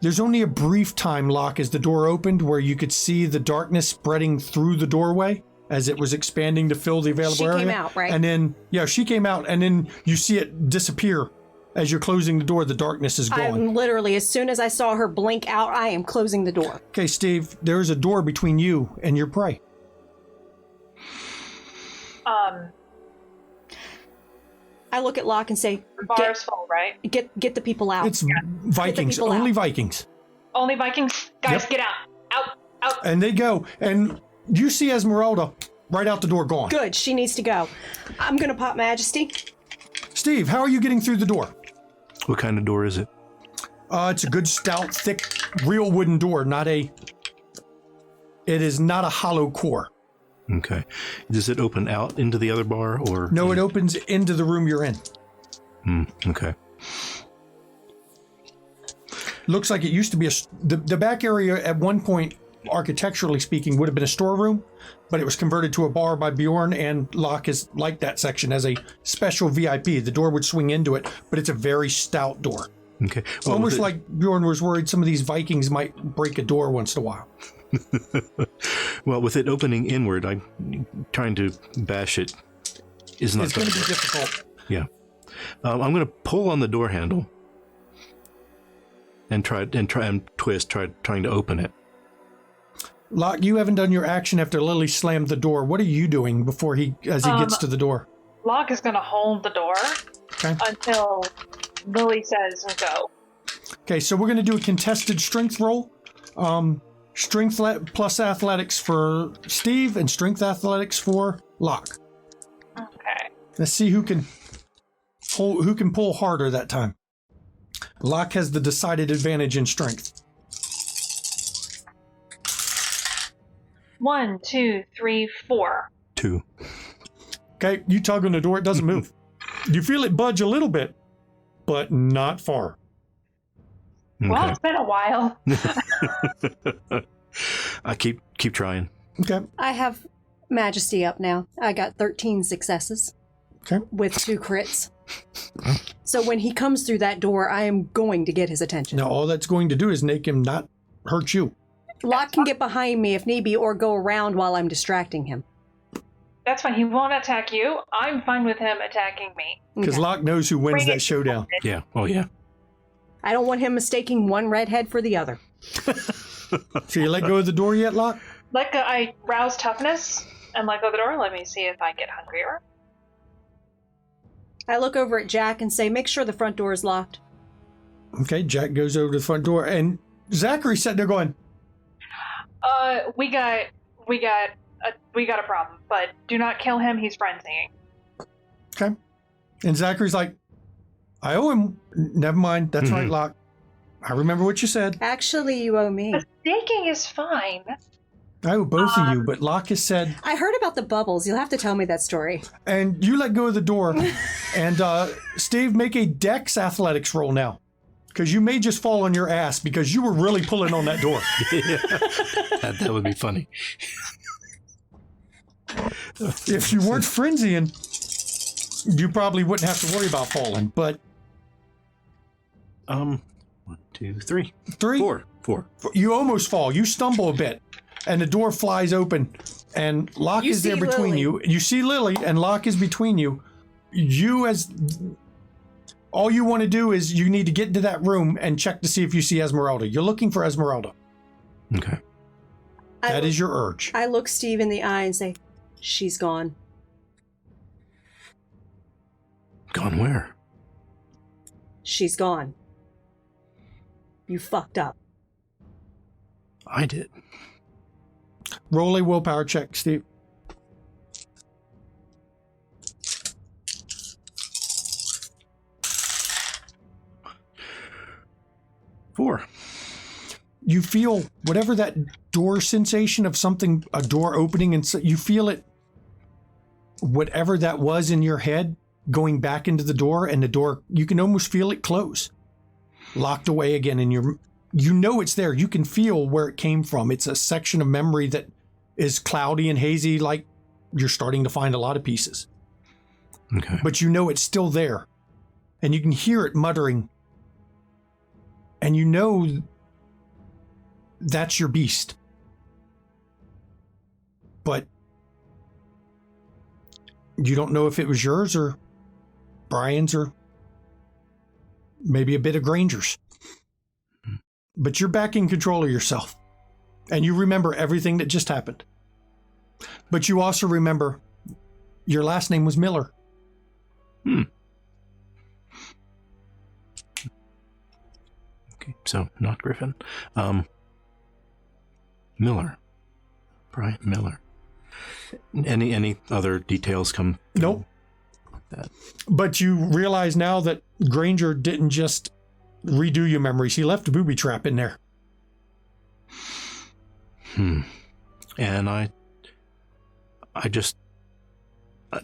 there's only a brief time, Locke, as the door opened where you could see the darkness spreading through the doorway as it was expanding to fill the available area. She came out, right? And then, she came out, and then you see it disappear. As you're closing the door, the darkness is gone. I'm literally, as soon as I saw her blink out, I am closing the door. Okay, Steve, there's a door between you and your prey. I look at Locke and say, The bar's full, right? Get the people out. It's Vikings, people only out. Vikings. Only Vikings? Guys, Yep. get out. Out. And they go, and you see Esmeralda right out the door gone. Good, she needs to go. I'm gonna pop Majesty. Steve, how are you getting through the door? What kind of door is it? It's a good, stout, thick, real wooden door, it is not a hollow core. Okay. Does it open out into the other bar, or? No, it opens into the room you're in. Okay. Looks like it used to be the back area at one point, architecturally speaking, would have been a storeroom, but it was converted to a bar by Bjorn, and Locke is like that section as a special VIP. The door would swing into it, but it's a very stout door. Okay. Well, almost like Bjorn was worried some of these Vikings might break a door once in a while. Well, with it opening inward, I'm trying to bash it. It's going to be difficult. Yeah. I'm going to pull on the door handle and try and twist, trying to open it. Locke, you haven't done your action after Lily slammed the door. What are you doing before he gets to the door? Locke is going to hold the door until Lily says go. Okay, so we're going to do a contested strength roll. Strength plus athletics for Steve and strength athletics for Locke. Okay. Let's see who can pull harder that time. Locke has the decided advantage in strength. 1, 2, 3, 4. 2. Okay, you tug on the door, it doesn't move. You feel it budge a little bit, but not far. Well, it's been a while. I keep trying. Okay. I have Majesty up now. I got 13 successes. Okay. With 2 crits. So when he comes through that door, I am going to get his attention. Now, all that's going to do is make him not hurt you. Locke can get behind me if need be or go around while I'm distracting him. That's fine. He won't attack you. I'm fine with him attacking me. Because Okay. Locke knows who wins that showdown. Yeah. Oh, yeah. I don't want him mistaking one redhead for the other. So you let go of the door yet, Locke? I rouse toughness and let go of the door. Let me see if I get hungrier. I look over at Jack and say, make sure the front door is locked. Okay, Jack goes over to the front door, and Zachary's sitting there going, We got a problem, but do not kill him. He's frenzying. okay. And Zachary's like, I owe him. Never mind. That's right, Locke. I remember what you said. Actually, you owe me. The staking is fine. I owe both of you, but Locke has said, I heard about the bubbles. You'll have to tell me that story. and you let go of the door. And Steve, make a Dex athletics roll now. Because you may just fall on your ass because you were really pulling on that door. That would be funny. If you weren't frenzying, you probably wouldn't have to worry about falling. But 1, 2, 3. 3, 4. you almost fall. You stumble a bit, and the door flies open, and Locke You is there see between Lily. you. You see Lily, and Locke is between you. All you want to do is you need to get into that room and check to see if you see Esmeralda. You're looking for Esmeralda. Okay. That is your urge. I look Steve in the eye and say, she's gone. Gone where? She's gone. You fucked up. I did. Roll a willpower check, Steve. Four. You feel whatever that door sensation of something, a door opening, and you feel it, whatever that was in your head, going back into the door, and the door, you can almost feel it close, locked away again, and you know it's there. You can feel where it came from. It's a section of memory that is cloudy and hazy, like you're starting to find a lot of pieces. Okay. But you know it's still there, and you can hear it muttering, and you know that's your beast. But you don't know if it was yours or Brian's or maybe a bit of Granger's. But you're back in control of yourself. And you remember everything that just happened. But you also remember your last name was Miller. Okay, so not Griffin. Miller. Brian Miller. Any other details come through? Nope. That. But you realize now that Granger didn't just redo your memories. He left a booby trap in there. And I just,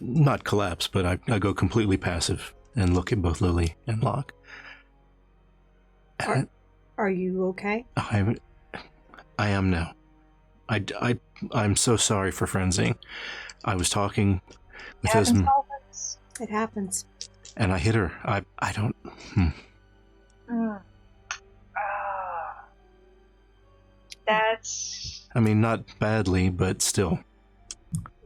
not collapse, but I go completely passive and look at both Lily and Locke. Are you okay? I am now. I'm so sorry for frenzying. I was talking with Esme, It happens. and I hit her. I don't. That's... I mean, not badly, but still.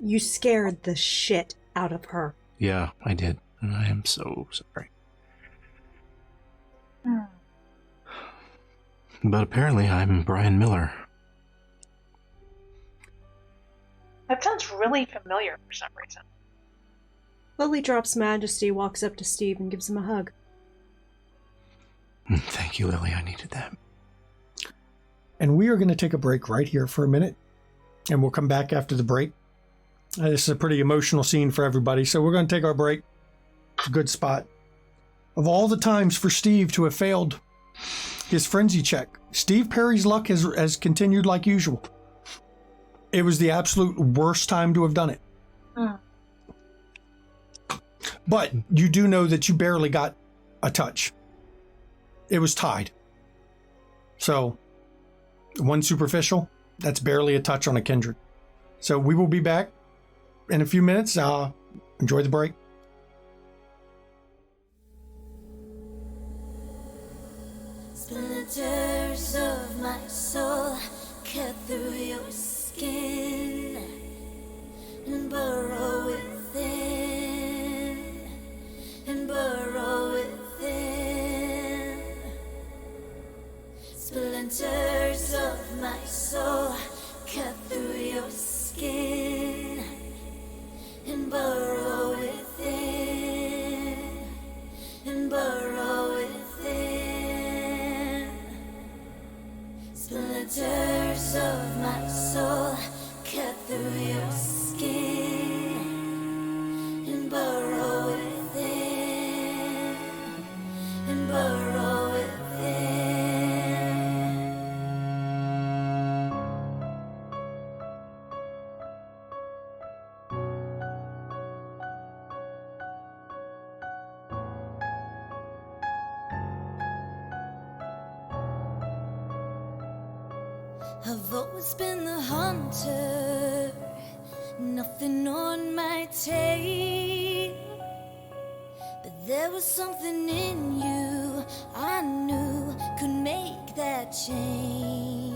You scared the shit out of her. Yeah, I did. And I am so sorry. But apparently I'm Brian Miller. That sounds really familiar for some reason. Lily drops Majesty, walks up to Steve, and gives him a hug. Thank you, Lily. I needed that. And we are going to take a break right here for a minute. And we'll come back after the break. This is a pretty emotional scene for everybody. So we're going to take our break. It's a good spot. Of all the times for Steve to have failed his frenzy check, Steve Perry's luck has continued like usual. It was the absolute worst time to have done it. But you do know that you barely got a touch. It was tied. So, one superficial, that's barely a touch on a kindred. So we will be back in a few minutes. Enjoy the break. Splinters of my soul cut through your skin and burrow within, and burrow within. Splinters of my soul cut through your skin and burrow within, and burrow within. Splinters of my soul cut through your skin and burrow within, and burrow within. I've always been the hunter, nothing on my tail. But there was something in you I knew could make that change.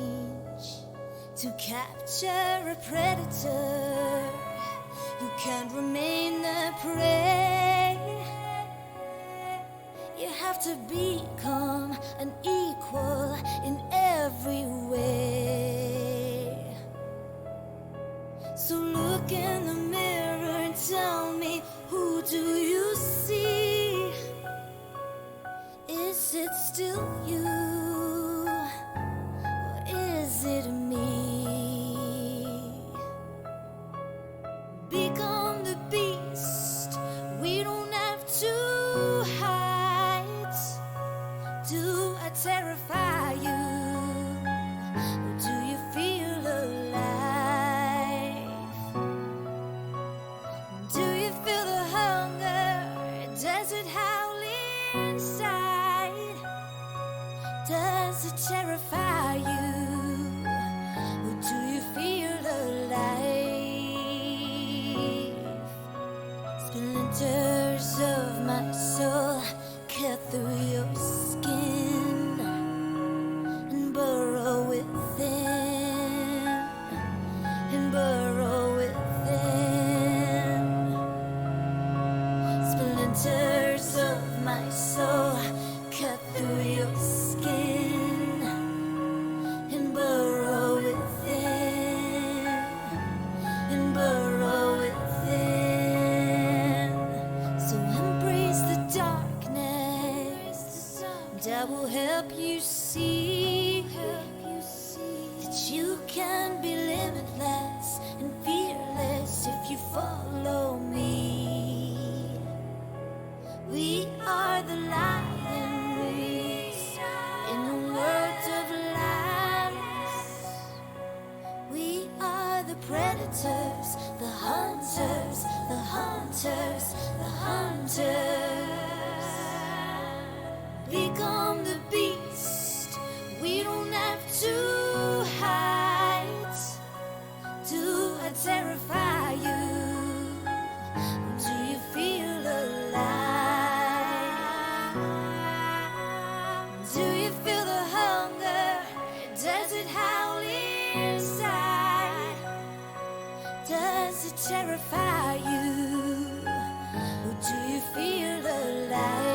To capture a predator, you can't remain the prey. You have to become an equal in every way. So look in the mirror and tell me, who do you see? Is it still you? Or is it me? Become the beast. We don't have to hide. Do I terrify you? Or do you feel alive? Do you feel the hunger? Does it howl inside? Does it terrify you? Or do you feel alive? Splinters of my soul cut through your skin and burrow within, and burrow within. Splinters of my soul cut through your skin and burrow within, and burrow within. So embrace the darkness, and I will help you see that you can be limitless and fearless if you follow me. We are the lions in a world of lies. We are the predators, the hunters, the hunters, the hunters. Become the beast. We don't have to hide. Do I terrify you? Or do you feel alive? Do you feel the hunger? Does it howl inside? Does it terrify you? Or do you feel alive?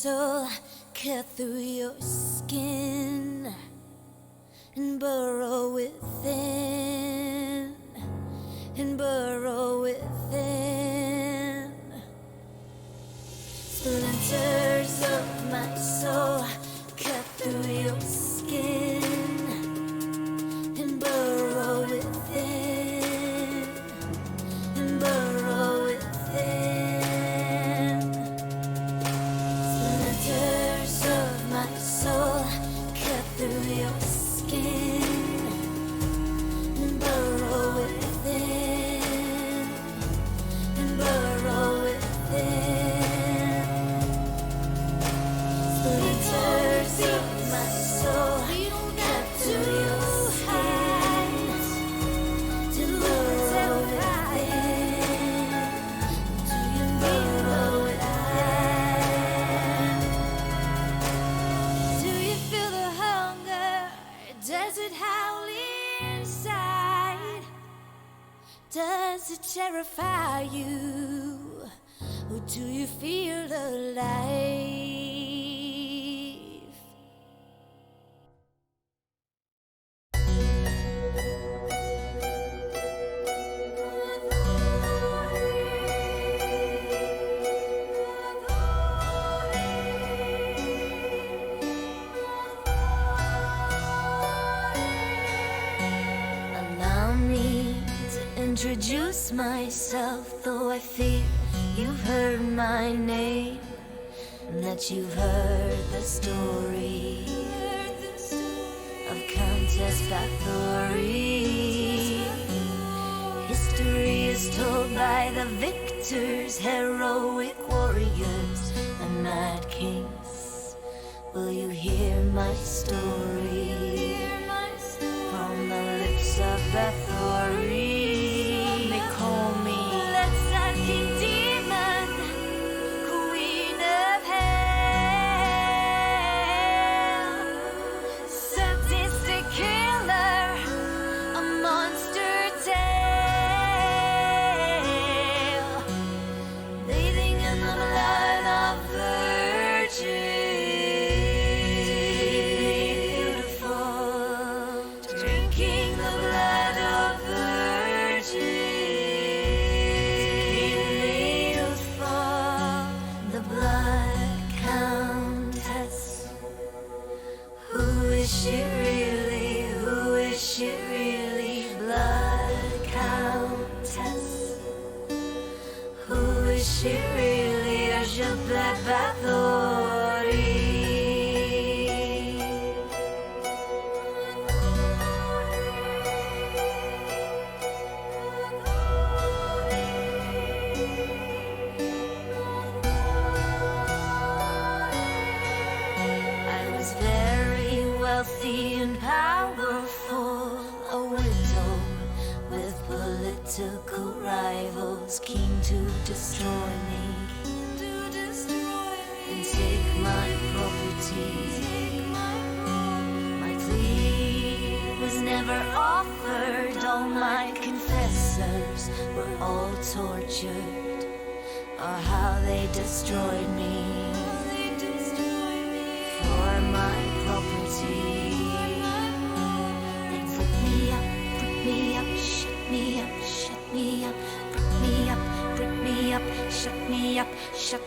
soul cut through your skin and burrow within, and burrow within. Splinters of my soul cut through your skin and burrow within, and burrow within. Splinters of my soul cut through your skin and burrow within, and burrow within. Splinters of my soul cut through your skin to burrow within, to burrow within. Do you feel the hunger? Does it howl inside? Does it terrify you? Or do you feel alive? Allow me to introduce myself, though I fear you've heard my name, and that you've heard the story of Countess Bathory. History is told by the victors, heroic warriors, and mad kings. Will you hear my story from the lips of Bathory? They call me blood-sucking demon, queen of hell, sadistic killer, a monster tale, bathing in the blood of virgins, beautiful, drinking the blood of virgins, beautiful, the blood countess. Who is she really? Who is she really? Blood countess. Who is she really? Je blood Bathory. I was very wealthy and powerful, a widow with political rivals keen to destroy me and take my property. My plea was never offered, all my confessors were all tortured, or how they destroyed me for my property. They put me up, shut me up, shut me up, put me up, put me up, shut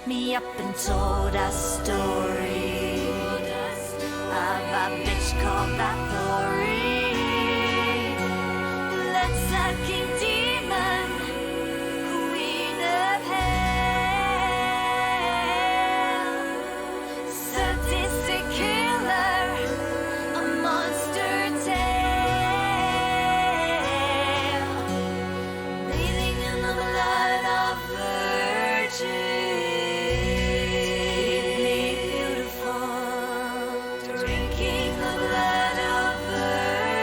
me up, and told a story of a bitch called Bathory, blood-sucking demon, queen of hell, sadistic killer, a monster tale, bathing in the blood of virgins, beautiful, drinking the blood of virgins.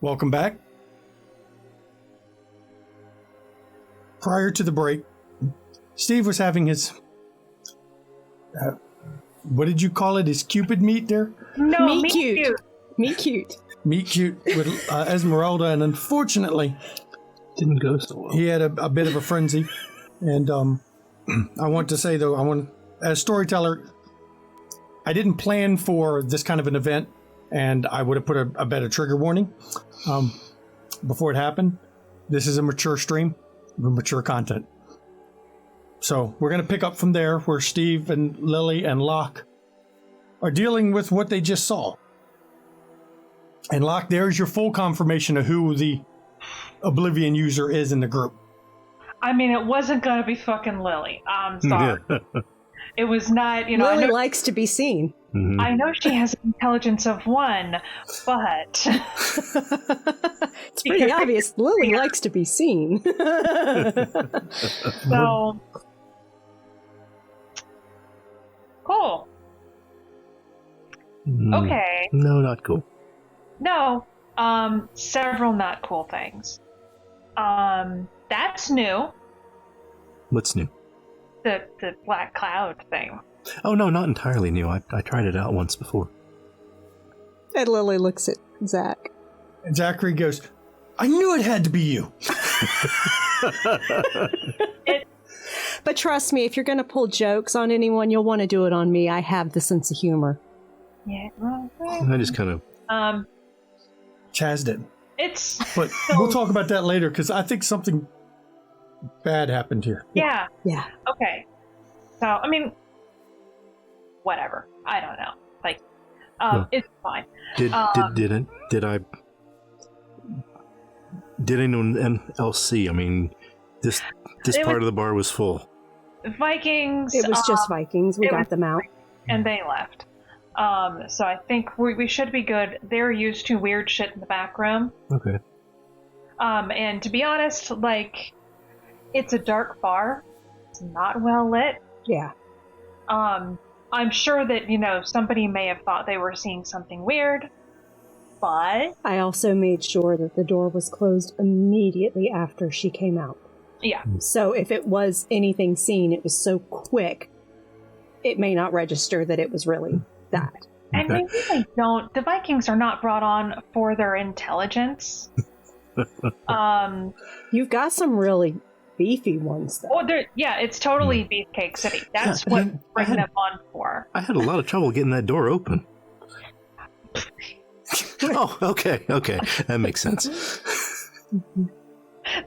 Welcome back. Prior to the break, Steve was having his, what did you call it? His Cupid meet there? No, Meet cute. Meet cute. Meet cute with Esmeralda, and unfortunately, Didn't go so well. he had a bit of a frenzy. And I want to say, though, as storyteller, I didn't plan for this kind of an event, and I would have put a better trigger warning before it happened. This is a mature stream with mature content. So we're going to pick up from there where Steve and Lily and Locke are dealing with what they just saw. And Locke, there's your full confirmation of who the Oblivion user is in the group. I mean, it wasn't going to be fucking Lily. I'm sorry. It was not, you know. Lily I know, likes to be seen. Mhm. I know she has an intelligence of 1, but It's pretty obvious. Lily likes to be seen. so cool. Mm, Okay. No, not cool. No, several not cool things. That's new. What's new? The black cloud thing. Oh, no, not entirely new. I tried it out once before. And Lily looks at Zach. And Zachary goes, I knew it had to be you. But trust me, if you're going to pull jokes on anyone, you'll want to do it on me. I have the sense of humor. Yeah. I just kind of... Chaz did. It's But we'll talk about that later, because I think something bad happened here. yeah. Yeah. Okay. So I mean, whatever. I don't know. Like, it's fine. Did anyone else see? I mean, this part of the bar was full. Vikings. It was just Vikings. We it got was- them out. and they left. So I think we should be good. They're used to weird shit in the back room. Okay. And to be honest, like, it's a dark bar. It's not well lit. Yeah. I'm sure that, you know, somebody may have thought they were seeing something weird, but I also made sure that the door was closed immediately after she came out. yeah. So if it was anything seen, it was so quick, it may not register that it was really that. And Okay. they really don't. The Vikings are not brought on for their intelligence. You've got some really beefy ones, though. Oh, yeah, it's totally Beefcake City. That's Yeah, what and bring I had- them on for. I had a lot of trouble getting that door open. Oh, okay. That makes sense.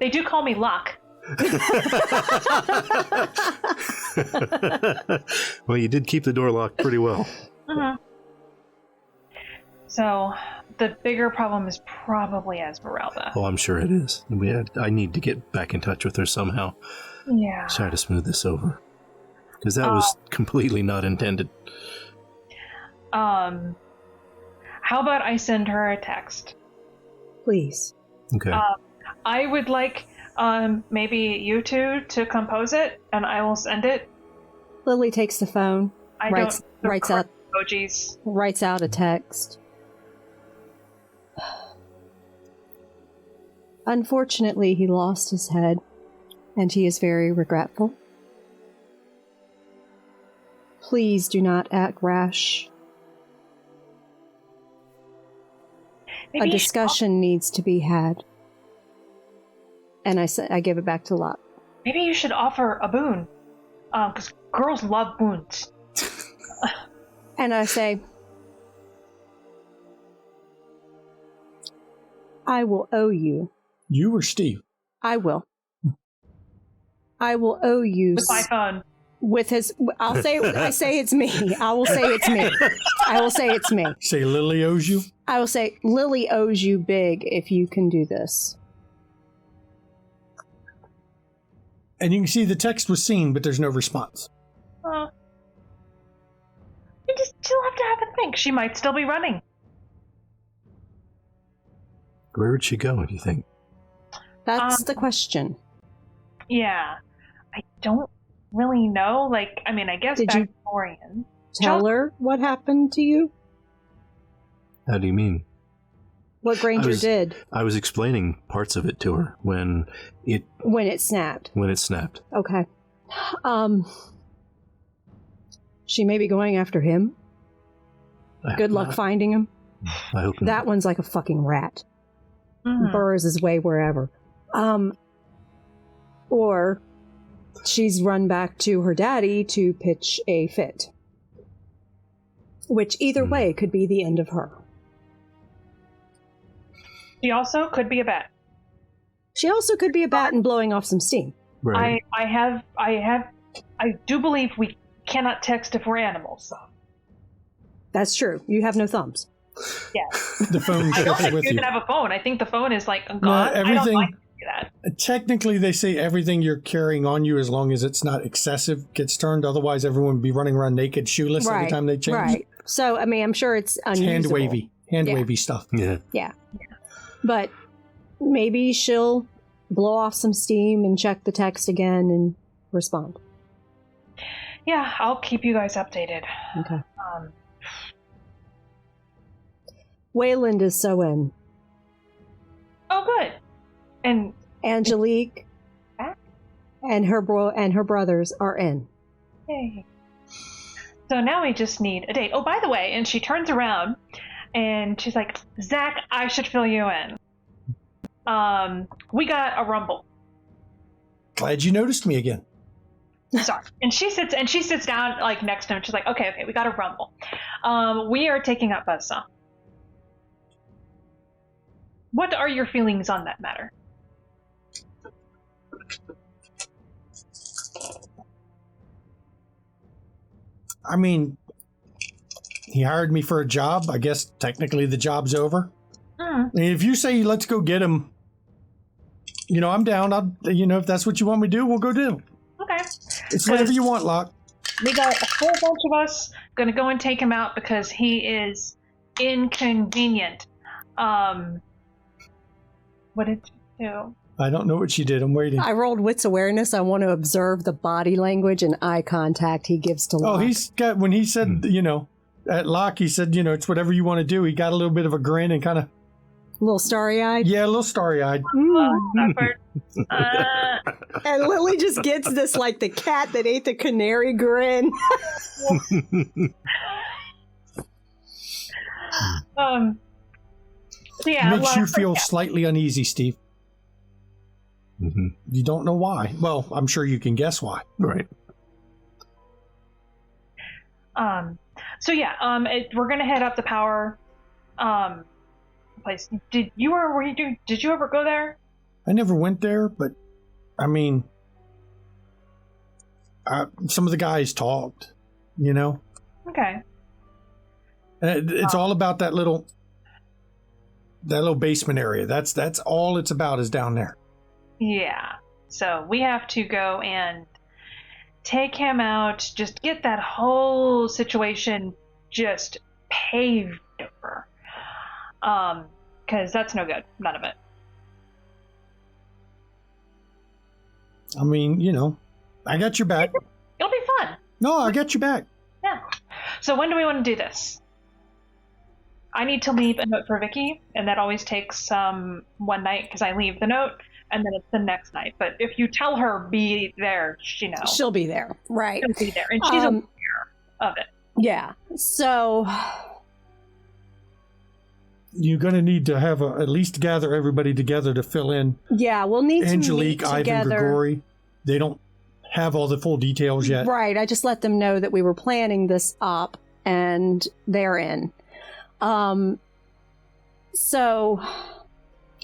They do call me Luck. Well, you did keep the door locked pretty well. Mm-hmm. So the bigger problem is probably Esmeralda. Oh, I'm sure it is. I need to get back in touch with her somehow. Yeah. Try to smooth this over. Because that was completely not intended. How about I send her a text? Please. Okay. I would like maybe you two to compose it, and I will send it. Lily takes the phone, I writes don't writes out emojis. writes out a text. Unfortunately, he lost his head, and he is very regretful. Please do not act rash. Maybe A you should- discussion needs to be had. And I give it back to Locke. Maybe you should offer a boon, because girls love boons. And I say, I will owe you. You or Steve? I will. I will owe you. With my phone. With his, I say it's me. I will say it's me. I will say it's me. Say Lily owes you? I will say Lily owes you big if you can do this. And you can see the text was seen, but there's no response. You just still have to have a think. She might still be running. Where would she go, do you think? That's the question. Yeah. I don't really know. Like, I mean, I guess Did you Victorian. Tell her what happened to you? How do you mean? what Granger did I was explaining parts of it to her when it snapped. When it snapped. Okay. She may be going after him. Good luck finding him. I hope not. That one's like a fucking rat. Mhm. Burrows his way wherever. Or she's run back to her daddy to pitch a fit. Which either way could be the end of her. She also could be a bat. She also could be a bat and blowing off some steam. Right. I do believe we cannot text if we're animals. That's true. You have no thumbs. Yeah. The phone I don't ships think with you you. even have a phone. I think the phone is like gone. No, I don't everything- like to do that. Technically, they say everything you're carrying on you, as long as it's not excessive, gets turned. Otherwise, everyone would be running around naked, shoeless every time they change. Right. So, I mean, I'm sure it's It's unusable. hand Yeah. wavy stuff. Yeah. Yeah. But maybe she'll blow off some steam and check the text again and respond. Yeah, I'll keep you guys updated. Okay. Wayland is so in. Oh, good. And Angelique and her brothers are in. hey. So now we just need a date. Oh, by the way, and she turns around and she's like, Zach, I should fill you in. We got a rumble. Glad you noticed me again. Sorry. And she sits down like next to him. She's like, okay, we got a rumble. We are taking up Buzzsaw. What are your feelings on that matter? I mean, he hired me for a job. I guess technically the job's over. I mean, if you say let's go get him, I'm down. If that's what you want me to do, we'll go do. Okay. It's whatever you want, Locke. We got a whole bunch of us gonna go and take him out because he is inconvenient. What did you do? I don't know what she did. I'm waiting. I rolled wits awareness. I want to observe the body language and eye contact he gives to Locke. Oh, he's got, when he said, at Locke, he said, it's whatever you want to do. He got a little bit of a grin and kind of, a little starry-eyed. yeah, a little starry-eyed. Awkward. And Lily just gets this like the cat that ate the canary grin. So yeah, Makes you well, feel yeah. slightly uneasy, Steve. Mm-hmm. You don't know why. Well, I'm sure you can guess why. Right. So yeah, we're gonna head up the power place. Did you ever go there? I never went there, but I mean, some of the guys talked, Okay. It's all about that little basement area. That's all it's about is down there. Yeah. So we have to go and take him out, just get that whole situation just paved over. Because that's no good. None of it. I mean, I got your back. It'll be fun. No, I got your back. Yeah. So when do we want to do this? I need to leave a note for Vicky, and that always takes one night because I leave the note, and then it's the next night. But if you tell her be there, she knows. She'll be there. Right. She'll be there, and she's aware of it. Yeah. So You're going to need to have at least gather everybody together to fill in. yeah, we'll need Angelique, to meet Ivan, together. Gregory. They don't have all the full details yet. Right. I just let them know that we were planning this up, and they're in. So,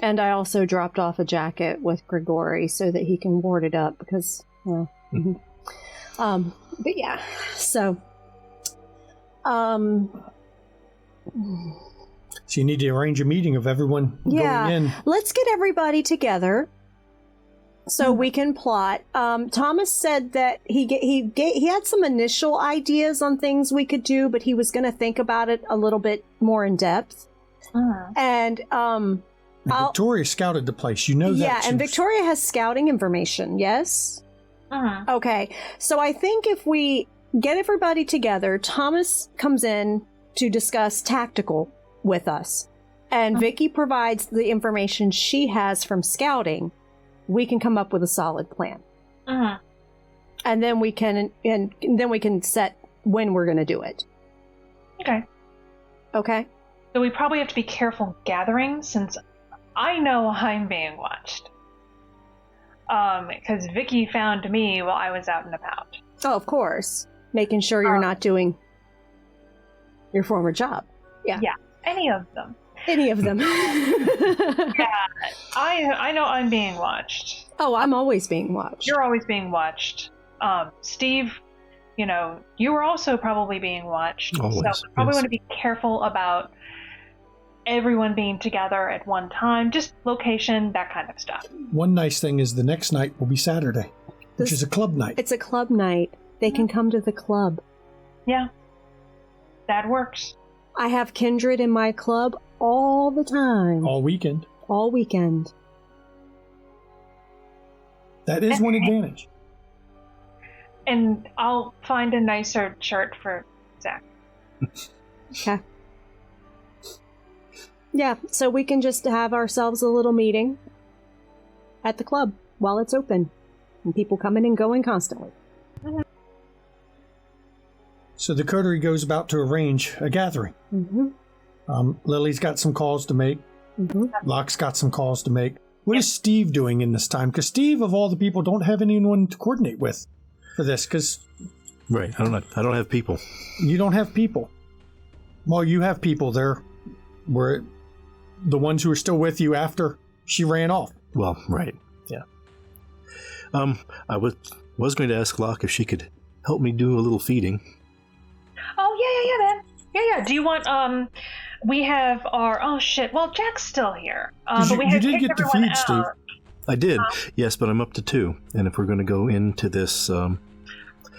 and I also dropped off a jacket with Grigori so that he can ward it up because, but yeah, so, So you need to arrange a meeting of everyone going in. let's get everybody together so we can plot. Thomas said that he had some initial ideas on things we could do, but he was going to think about it a little bit more in depth. And And Victoria scouted the place. You know that. yeah, She and was- Victoria has scouting information. Yes. Okay, so I think if we get everybody together, Thomas comes in to discuss tactical with us. and Vicky provides the information she has from scouting, we can come up with a solid plan. Mhm. And then we can set when we're going to do it. Okay. Okay? So we probably have to be careful gathering, since I know I'm being watched. Because Vicky found me while I was out and about. Oh, of course. Making sure you're not doing your former job. Yeah. Yeah, any of them. Any of them. Yeah, I know I'm being watched. Oh, I'm always being watched. You're always being watched. Steve, you were also probably being watched. Always, so we probably yes. want to be careful about everyone being together at one time, just location, that kind of stuff. One nice thing is the next night will be Saturday, which is a club night. It's a club night. They can come to the club. Yeah, that works. I have Kindred in my club all the time. All weekend. All weekend. That is one advantage. And I'll find a nicer shirt for Zach. Okay. Yeah, so we can just have ourselves a little meeting at the club while it's open. And people coming and going constantly. So the coterie goes about to arrange a gathering. Mm-hmm. Lily's got some calls to make. Mm-hmm. Locke's got some calls to make. What is Steve doing in this time? Because Steve, of all the people, don't have anyone to coordinate with for this. Because Right. I don't have people. you don't have people. Well, you have people there. Were the ones who are still with you after she ran off. Well, right. Yeah. I was going to ask Locke if she could help me do a little feeding. Oh, yeah, man. Yeah. Do you want, we have our, oh shit, well, Jack's still here. But we you had did kicked get to everyone feed, Steve. out. I did, yes, but I'm up to 2. And if we're going to go into this, and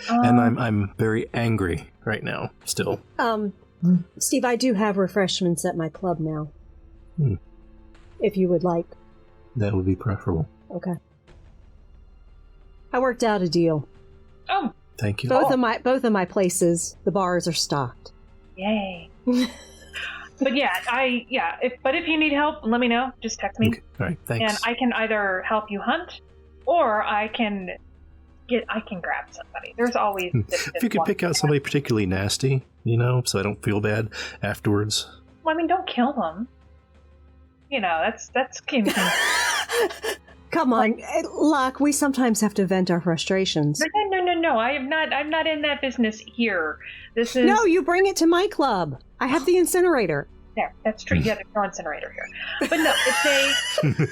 I'm very angry right now, still. Steve, I do have refreshments at my club now. Hmm. If you would like. That would be preferable. Okay. I worked out a deal. Oh, Thank you. Both of my places, the bars are stocked. yay. But yeah, if you need help, let me know. Just text me. Okay. All right, thanks. And I can either help you hunt, or I can grab somebody. There's always this If you could one pick out guy. somebody particularly nasty, so I don't feel bad afterwards. Well, I mean, don't kill them. That's Come on, Locke, we sometimes have to vent our frustrations. No. I'm not in that business here. This is No, you bring it to my club. I have the incinerator. there. That's true. Yeah, there's no incinerator here. But no, it's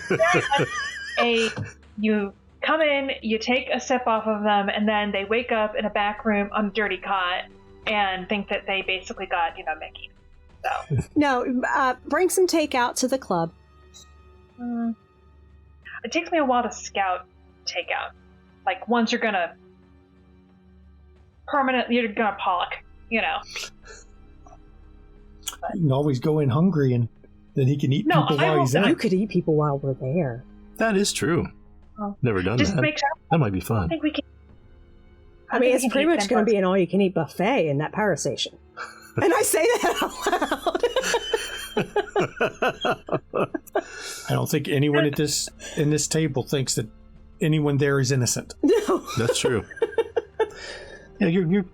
very much you come in, you take a sip off of them, and then they wake up in a back room on a dirty cot and think that they basically got, Mickey. So. No, bring some takeout to the club. It takes me a while to scout takeout. Like, once you're gonna pollock, You can always go in hungry and then he can eat No, people I while will- he's You there. could eat people while we're there. That is true. Oh. Never done Just that. to make sure. That might be I fun. think we can. I mean, it's pretty much going to be an all-you-can-eat buffet in that power station. And I say that out loud. I don't think anyone in this table thinks that anyone there is innocent. No. That's true. Yeah, your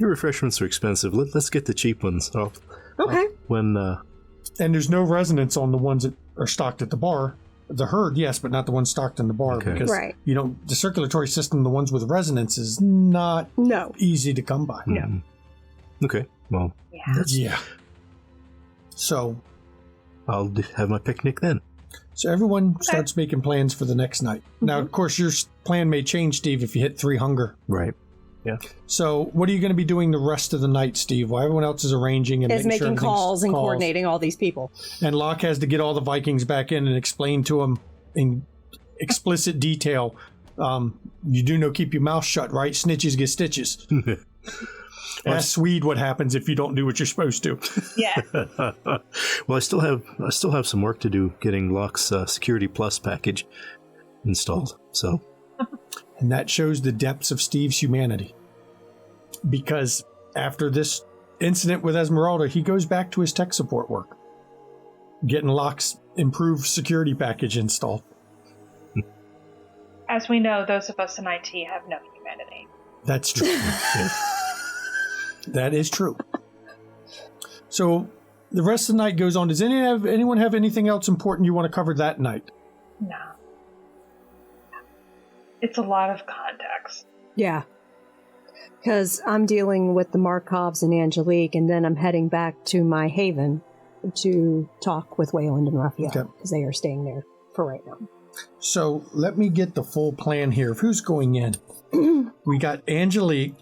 refreshments are expensive. Let's get the cheap ones. Okay. When And there's no resonance on the ones that are stocked at the bar. The herd, yes, but not the ones stocked in the bar. Okay. Because, Right. the circulatory system, the ones with resonance, is not No. easy to come by. Okay, well, Yeah. So I'll have my picnic then. everyone starts making plans for the next night. Now, of course, your plan may change, Steve, if you hit 3 hunger. Right. Yeah. So what are you going to be doing the rest of the night, Steve? While everyone else is arranging and Is making sure making everything's calls and coordinating all these people. And Locke has to get all the Vikings back in and explain to them in explicit detail. You do know keep your mouth shut, right? Snitches get stitches. Ask Swede what happens if you don't do what you're supposed to. Yeah. Well, I still have some work to do getting Locke's Security Plus package installed. So And that shows the depths of Steve's humanity. Because after this incident with Esmeralda, he goes back to his tech support work. getting Locke's improved security package installed. As we know, those of us in IT have no humanity. That's true. That is true. So the rest of the night goes on. Does anyone have anything else important you want to cover that night? No. It's a lot of context. Yeah. Because I'm dealing with the Markovs and Angelique, and then I'm heading back to my haven to talk with Wayland and Raphael, because they are staying there for right now. So let me get the full plan here of who's going in. We got Angelique.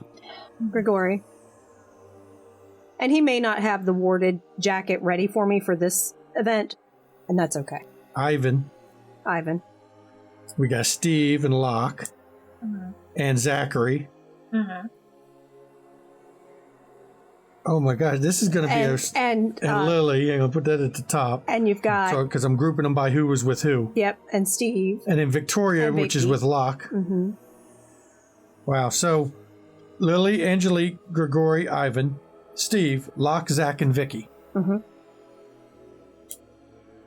Grigori. And he may not have the warded jacket ready for me for this event, and that's okay. Ivan. We got Steve and Locke. Mm-hmm. And Zachary. Mm-hmm. Oh my God, this is going to be and Lily. I'm going to put that at the top. And you've got... Because I'm grouping them by who was with who. Yep, and Steve. And then Victoria, and which is with Locke. Mm-hmm. Wow, so Lily, Angelique, Grigori, Ivan, Steve, Locke, Zach, and Vicky. Mm-hmm.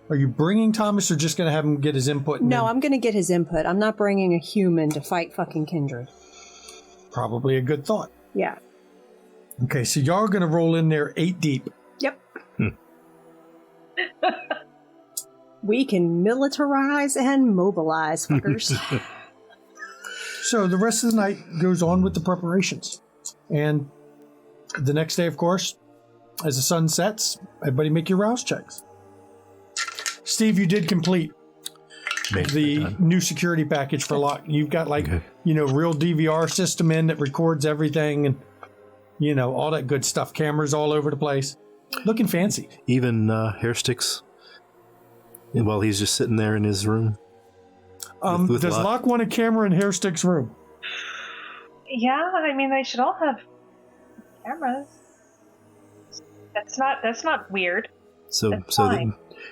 Are you bringing Thomas or just going to have him get his input? No, I'm going to get his input. I'm not bringing a human to fight fucking Kindred. Probably a good thought. Yeah. Okay, so y'all are going to roll in there 8 deep. Yep. We can militarize and mobilize, fuckers. So the rest of the night goes on with the preparations. And the next day, of course, as the sun sets, everybody make your rouse checks. Steve, you did complete the new security package for Locke. You've got real DVR system in that records everything and, all that good stuff. Cameras all over the place. Looking fancy. Even hair sticks while he's just sitting there in his room. With does Locke want a camera in hair sticks' room? Yeah, I mean, they should all have cameras. That's not weird.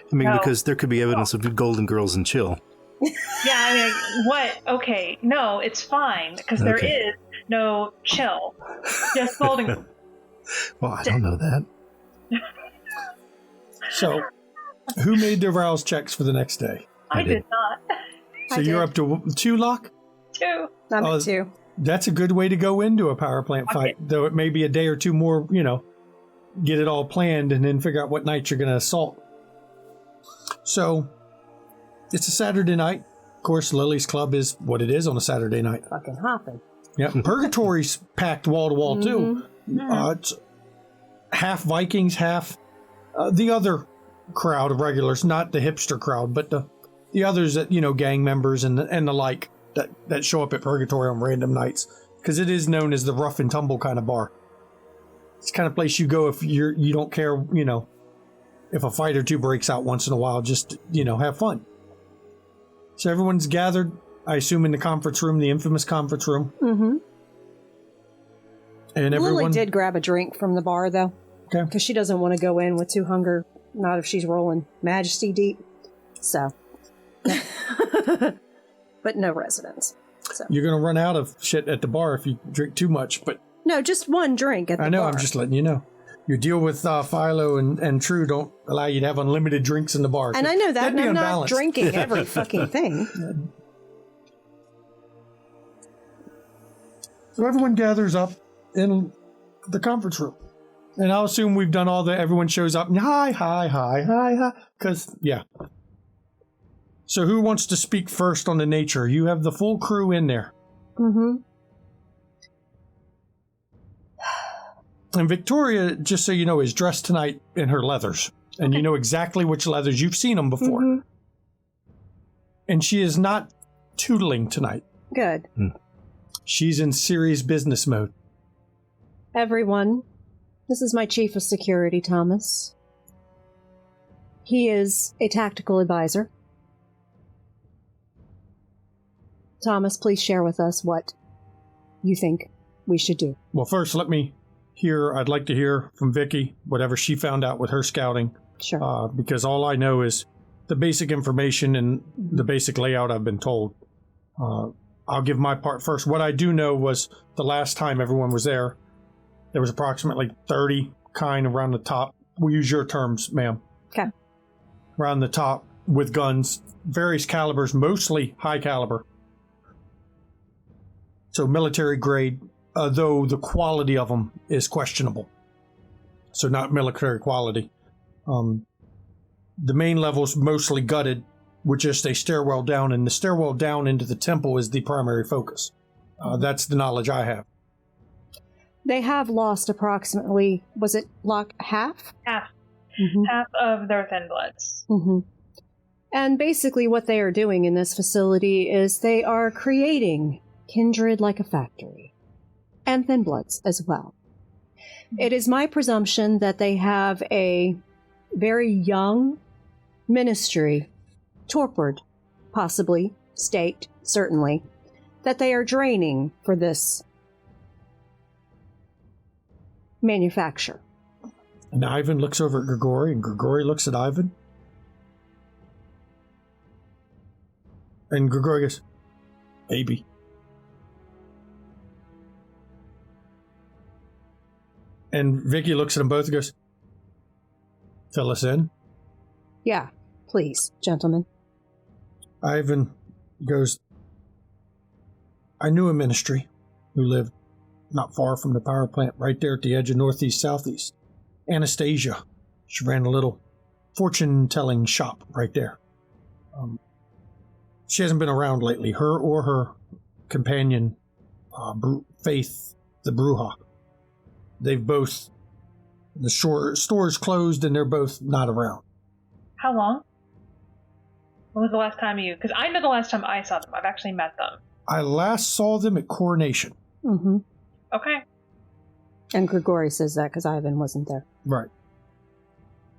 Because there could be evidence of Golden Girls and Chill. Yeah, I mean, what? Okay, no, it's fine, because there is no chill. Just Golden. Well, I don't know that. So, who made their rouse checks for the next day? I did not. So you're up to 2, Locke? 2. I'm at 2. That's a good way to go into a power plant fight, though it may be a day or two more, get it all planned and then figure out what night you're going to assault. So, it's a Saturday night. Of course, Lily's Club is what it is on a Saturday night. Fucking hopping. Yeah, Purgatory's packed wall to wall, too. Mm-hmm. It's half Vikings, half the other crowd of regulars, not the hipster crowd, but the others that, gang members and the like that show up at Purgatory on random nights. Because it is known as the rough and tumble kind of bar. It's the kind of place you go if you don't care, if a fight or two breaks out once in a while, just, have fun. So everyone's gathered, I assume, in the conference room, the infamous conference room. Mm-hmm. And everyone... Lily did grab a drink from the bar, though. Okay. Because she doesn't want to go in with 2 hunger, not if she's rolling Majesty deep. So. But no residents. So. You're going to run out of shit at the bar if you drink too much, but... No, just 1 drink at the bar. I know, I'm just letting you know. Your deal with Philo and True don't allow you to have unlimited drinks in the bar. And I know that, and I'm not unbalanced. drinking every fucking thing. So everyone gathers up in the conference room. And I'll assume we've done everyone shows up and hi. Because, yeah. So who wants to speak first on the nature? You have the full crew in there. Mm-hmm. And Victoria, just so you know, is dressed tonight in her leathers. And you know exactly which leathers. You've seen them before. Mm-hmm. And she is not tootling tonight. Good. She's in serious business mode. Everyone, this is my chief of security, Thomas. He is a tactical advisor. Thomas, please share with us what you think we should do. Well, first, I'd like to hear from Vicky, whatever she found out with her scouting. Sure. Because all I know is the basic information and the basic layout I've been told. I'll give my part first. What I do know was the last time everyone was there was approximately 30 kind around the top. We'll use your terms, ma'am. Okay. around the top with guns, various calibers, mostly high caliber. So military grade, though the quality of them is questionable. So not military quality. The main level's mostly gutted with just a stairwell down, and the stairwell down into the temple is the primary focus. That's the knowledge I have. They have lost approximately, was it half? Half. Mm-hmm. Half of their thin bloods. Mm-hmm. And basically what they are doing in this facility is they are creating kindred like a factory. And thin bloods as well. It is my presumption that they have a very young ministry, torpid, possibly, staked, certainly, that they are draining for this manufacture. And Ivan looks over at Grigori, and Grigori looks at Ivan. And Grigori goes, "Baby." And Vicky looks at them both and goes, "Fill us in." Yeah, please, gentlemen. Ivan goes, "I knew a ministry who lived not far from the power plant, right there at the edge of northeast-southeast. Anastasia. She ran a little fortune-telling shop right there. She hasn't been around lately. Her or her companion, Faith, the Bruja. They've both, the store's closed and they're both not around." How long? When was the last time you... Because I know the last time I saw them. I've actually met them. I last saw them at Coronation. Mm-hmm. Okay. And Grigori says that because Ivan wasn't there. Right.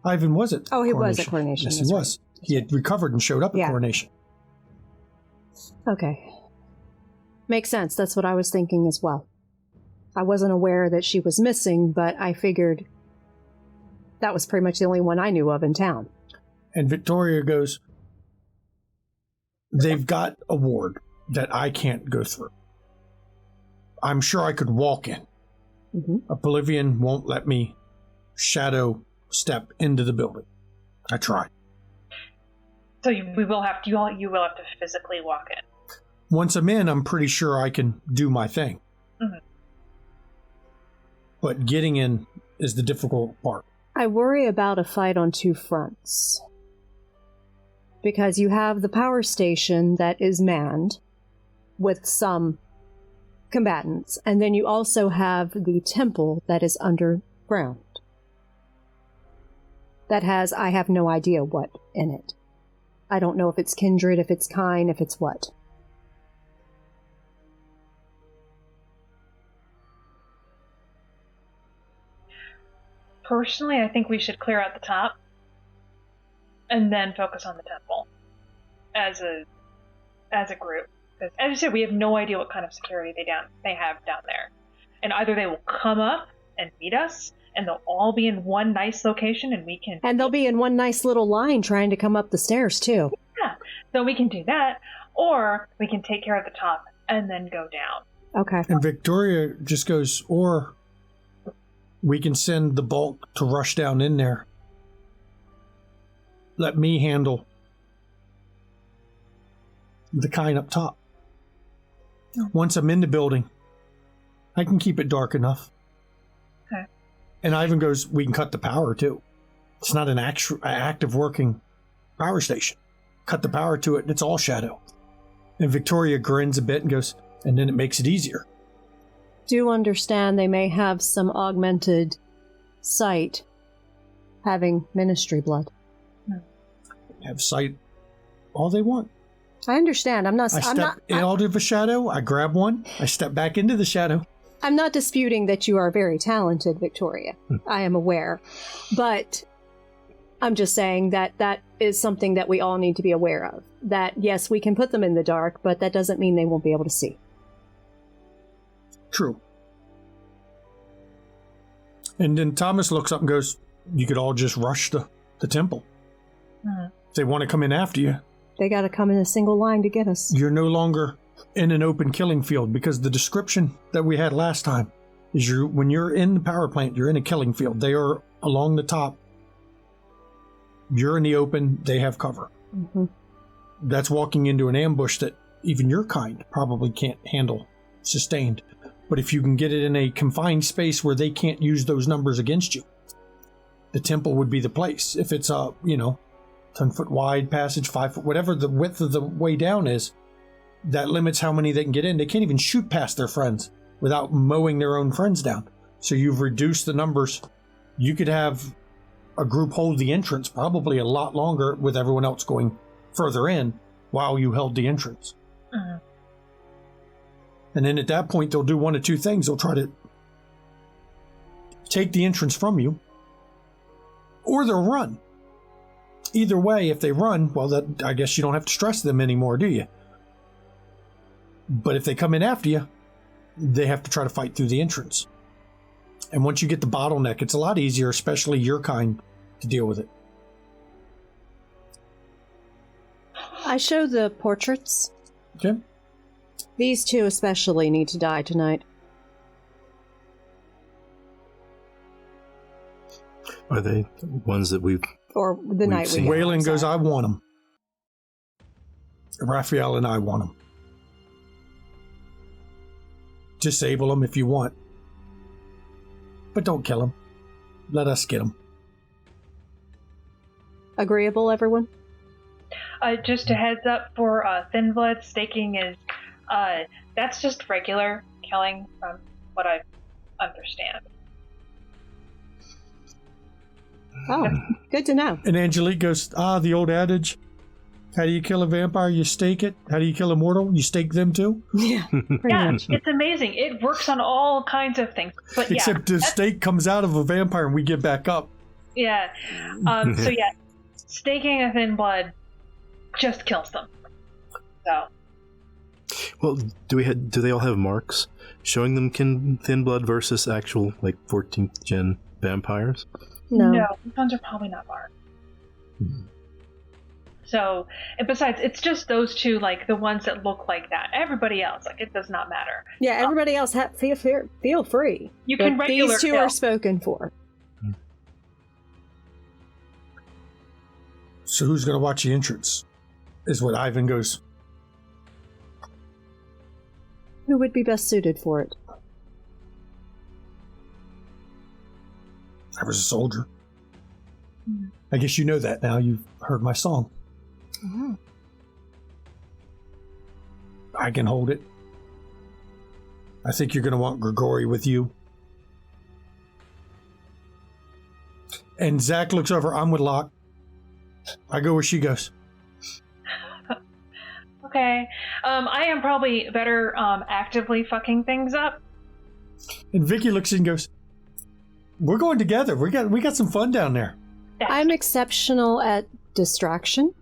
Ivan was at Oh, he Coronation. was at Coronation. Yes, he was. Right. He had recovered and showed up at Coronation. Okay. Makes sense. That's what I was thinking as well. I wasn't aware that she was missing, but I figured that was pretty much the only one I knew of in town. And Victoria goes, "They've got a ward that I can't go through. I'm sure I could walk in. Mm-hmm. A Bolivian won't let me shadow step into the building. I tried. So you will have to physically walk in. Once I'm in, I'm pretty sure I can do my thing. Mm-hmm. But getting in is the difficult part. I worry about a fight on two fronts. Because you have the power station that is manned with some combatants, and then you also have the temple that is underground. That has, I have no idea what in it. I don't know if it's kindred, if it's kind, if it's what. Personally, I think we should clear out the top and then focus on the temple as a group. Because, as you said, we have no idea what kind of security they have down there. And either they will come up and meet us, and they'll all be in one nice location, and we can... And they'll be in one nice little line trying to come up the stairs, too. Yeah, so we can do that, or we can take care of the top and then go down. Okay. And Victoria just goes, or we can send the bulk to rush down in there. Let me handle the kind up top. Once I'm in the building, I can keep it dark enough. Okay. And Ivan goes, we can cut the power too. It's not an active working power station. Cut the power to it and it's all shadow. And Victoria grins a bit and goes, and then it makes it easier. Do understand they may have some augmented sight having ministry blood. Have sight all they want. I understand. I'm not out of a shadow. I grab one. I step back into the shadow. I'm not disputing that you are very talented, Victoria. I am aware. But I'm just saying that that is something that we all need to be aware of. That, yes, we can put them in the dark, but that doesn't mean they won't be able to see. True. And then Thomas looks up and goes, you could all just rush the temple. If they want to come in after you. They got to come in a single line to get us. You're no longer in an open killing field, because the description that we had last time is when you're in the power plant, you're in a killing field. They are along the top, You're in the open, they have cover. Mm-hmm. That's walking into an ambush that even your kind probably can't handle sustained. But if you can get it in a confined space where they can't use those numbers against you, the temple would be the place. If it's a, 10-foot wide passage, 5 foot, whatever the width of the way down is, that limits how many they can get in. They can't even shoot past their friends without mowing their own friends down. So you've reduced the numbers. You could have a group hold the entrance probably a lot longer with everyone else going further in while you held the entrance. Mm-hmm. And then at that point, they'll do one of two things. They'll try to take the entrance from you, or they'll run. Either way, if they run, well, that I guess you don't have to stress them anymore, do you? But if they come in after you, they have to try to fight through the entrance. And once you get the bottleneck, it's a lot easier, especially your kind, to deal with it. I show the portraits. Okay. These two especially need to die tonight. Are they ones that we've... Or the night we seen. go. Waylon goes, Sorry. I want them. Raphael and I want them. Disable them if you want. But don't kill them. Let us get them. Agreeable, everyone? Just a heads up for thin blood, staking is that's just regular killing from what I understand. Oh, good to know. And Angelique goes, the old adage. How do you kill a vampire? You stake it. How do you kill a mortal? You stake them too? Yeah, pretty Yeah, much. it's amazing. It works on all kinds of things. But yeah, Except the stake comes out of a vampire and we get back up. yeah. So yeah, staking a thin blood just kills them. So Well, do they all have marks showing them thin blood versus actual, 14th gen vampires? no, these ones are probably not marked. So, and besides, it's just those two, the ones that look like that. Everybody else, it does not matter. Yeah, everybody else feel free. You can But regular these two kill. are spoken for. So who's going to watch the entrance? Is what Ivan goes. Who would be best suited for it? I was a soldier. I guess you know that now. You've heard my song. Mm-hmm. I can hold it. I think you're going to want Grigori with you. And Zach looks over. I'm with Locke. I go where she goes. Okay. I am probably better actively fucking things up. And Vicky looks in and goes, "We're going together. We got some fun down there." I'm exceptional at distraction.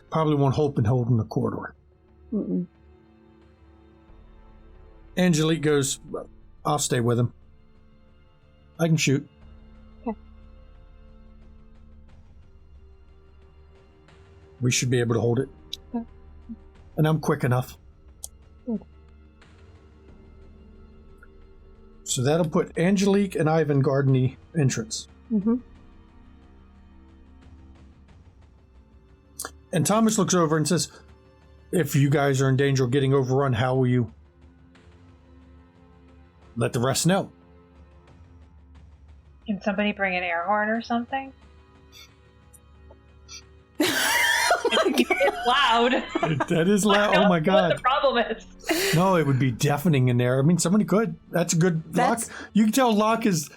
Probably won't hope and hold in the corridor. Mm-mm. Angelique goes, "I'll stay with him. I can shoot." Okay. We should be able to hold it. Okay. And I'm quick enough. Good. So that'll put Angelique and Ivan guarding the entrance. Mm-hmm. And Thomas looks over and says, "If you guys are in danger of getting overrun, how will you let the rest know?" Can somebody bring an air horn or something? It's loud. That is loud. I Oh my don't know what god. the problem is. No, it would be deafening in there. I mean, somebody could. That's a good Locke. You can tell Locke is,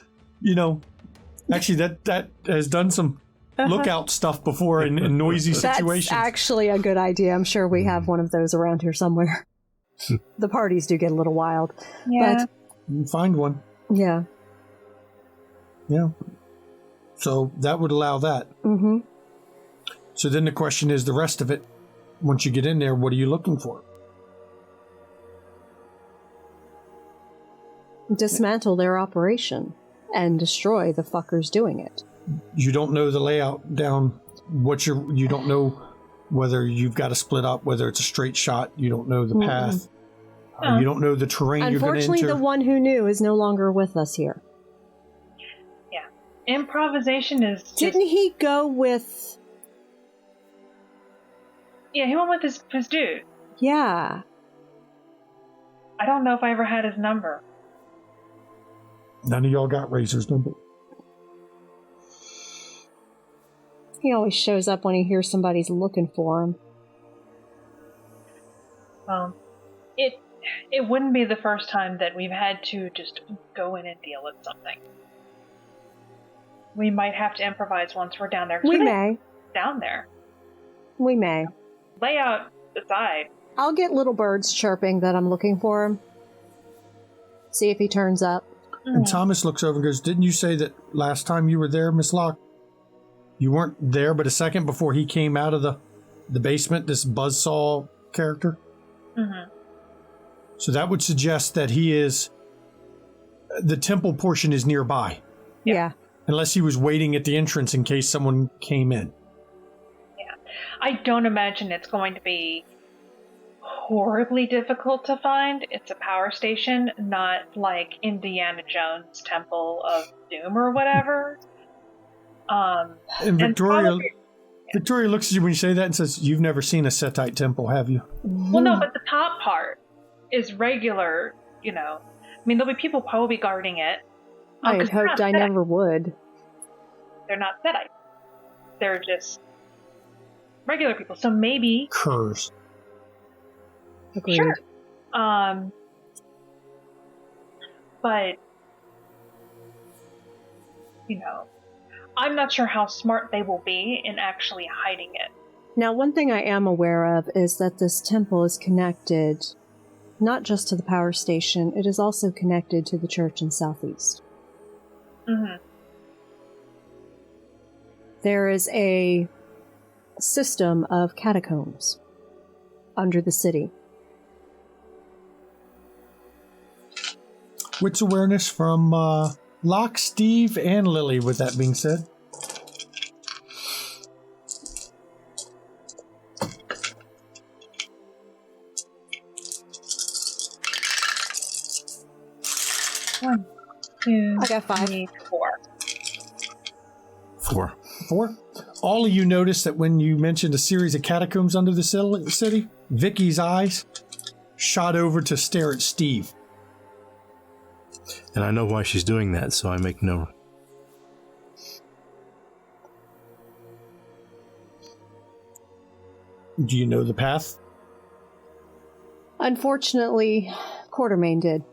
actually that has done some lookout stuff before in noisy situations. That's actually a good idea. I'm sure we have one of those around here somewhere. The parties do get a little wild. Yeah. You can find one. Yeah. Yeah. So that would allow that. Mm-hmm. So then the question is the rest of it. Once you get in there, what are you looking for? Dismantle their operation and destroy the fuckers doing it. You don't know the layout down. You don't know whether you've got to split up, whether it's a straight shot. You don't know the path. You don't know the terrain you're going to enter. Unfortunately, the one who knew is no longer with us here. Yeah. Improvisation is just... Didn't he go with... Yeah, he went with his dude. Yeah. I don't know if I ever had his number. None of y'all got Razor's number. He always shows up when he hears somebody's looking for him. It wouldn't be the first time that we've had to just go in and deal with something. We might have to improvise once we're down there. We may. Down there. We may. Layout aside. I'll get little birds chirping that I'm looking for him. See if he turns up. And Thomas looks over and goes, didn't you say that last time you were there, Miss Locke? You weren't there but a second before he came out of the basement, this buzzsaw character? Mm-hmm. So that would suggest that he is... The temple portion is nearby. Yeah. Unless he was waiting at the entrance in case someone came in. Yeah. I don't imagine it's going to be horribly difficult to find. It's a power station, not like Indiana Jones Temple of Doom or whatever. And Victoria looks at you when you say that and says, you've never seen a Setite temple, have you? Well, no, but the top part is regular, you know. I mean, there'll be people probably guarding it. I had hoped I never would. They're not Setites. They're just regular people. So maybe... Curs. Agreed. Sure. But, you know, I'm not sure how smart they will be in actually hiding it. Now, one thing I am aware of is that this temple is connected not just to the power station, it is also connected to the church in Southeast. Mm-hmm. There is a system of catacombs under the city. Wits awareness from Locke, Steve, and Lily, with that being said. One, two, I got 5. 3, 4. 4. 4. All of you noticed that when you mentioned a series of catacombs under the city, Vicky's eyes shot over to stare at Steve. And I know why she's doing that, so I make no... Do you know the path? Unfortunately, Quartermain did.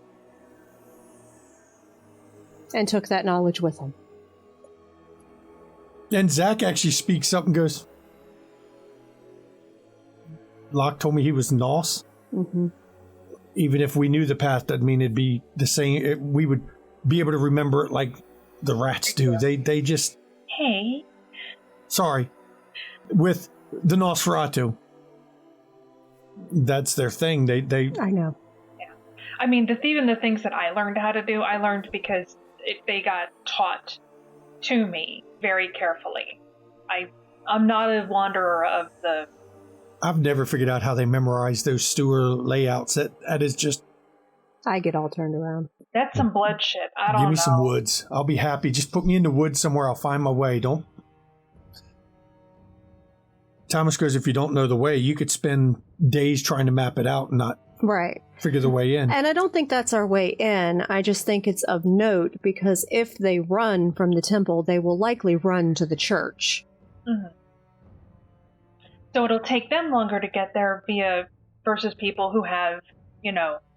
And took that knowledge with him. And Zach actually speaks up and goes, Locke told me he was Nos. Mm-hmm. Even if we knew the path, doesn't mean it'd be the same. We would be able to remember it like the rats do. They just... Hey. Sorry. With the Nosferatu. That's their thing. They I know. Yeah. I mean, even the things that I learned how to do, I learned because they got taught to me very carefully. I'm not a wanderer of the... I've never figured out how they memorize those sewer layouts. That is just... I get all turned around. That's some blood shit. I don't know. Give me some woods. I'll be happy. Just put me in the woods somewhere. I'll find my way. Don't... Thomas goes, if you don't know the way, you could spend days trying to map it out and not right. figure the way in. And I don't think that's our way in. I just think it's of note because if they run from the temple, they will likely run to the church. Mm-hmm. So it'll take them longer to get there versus people who have,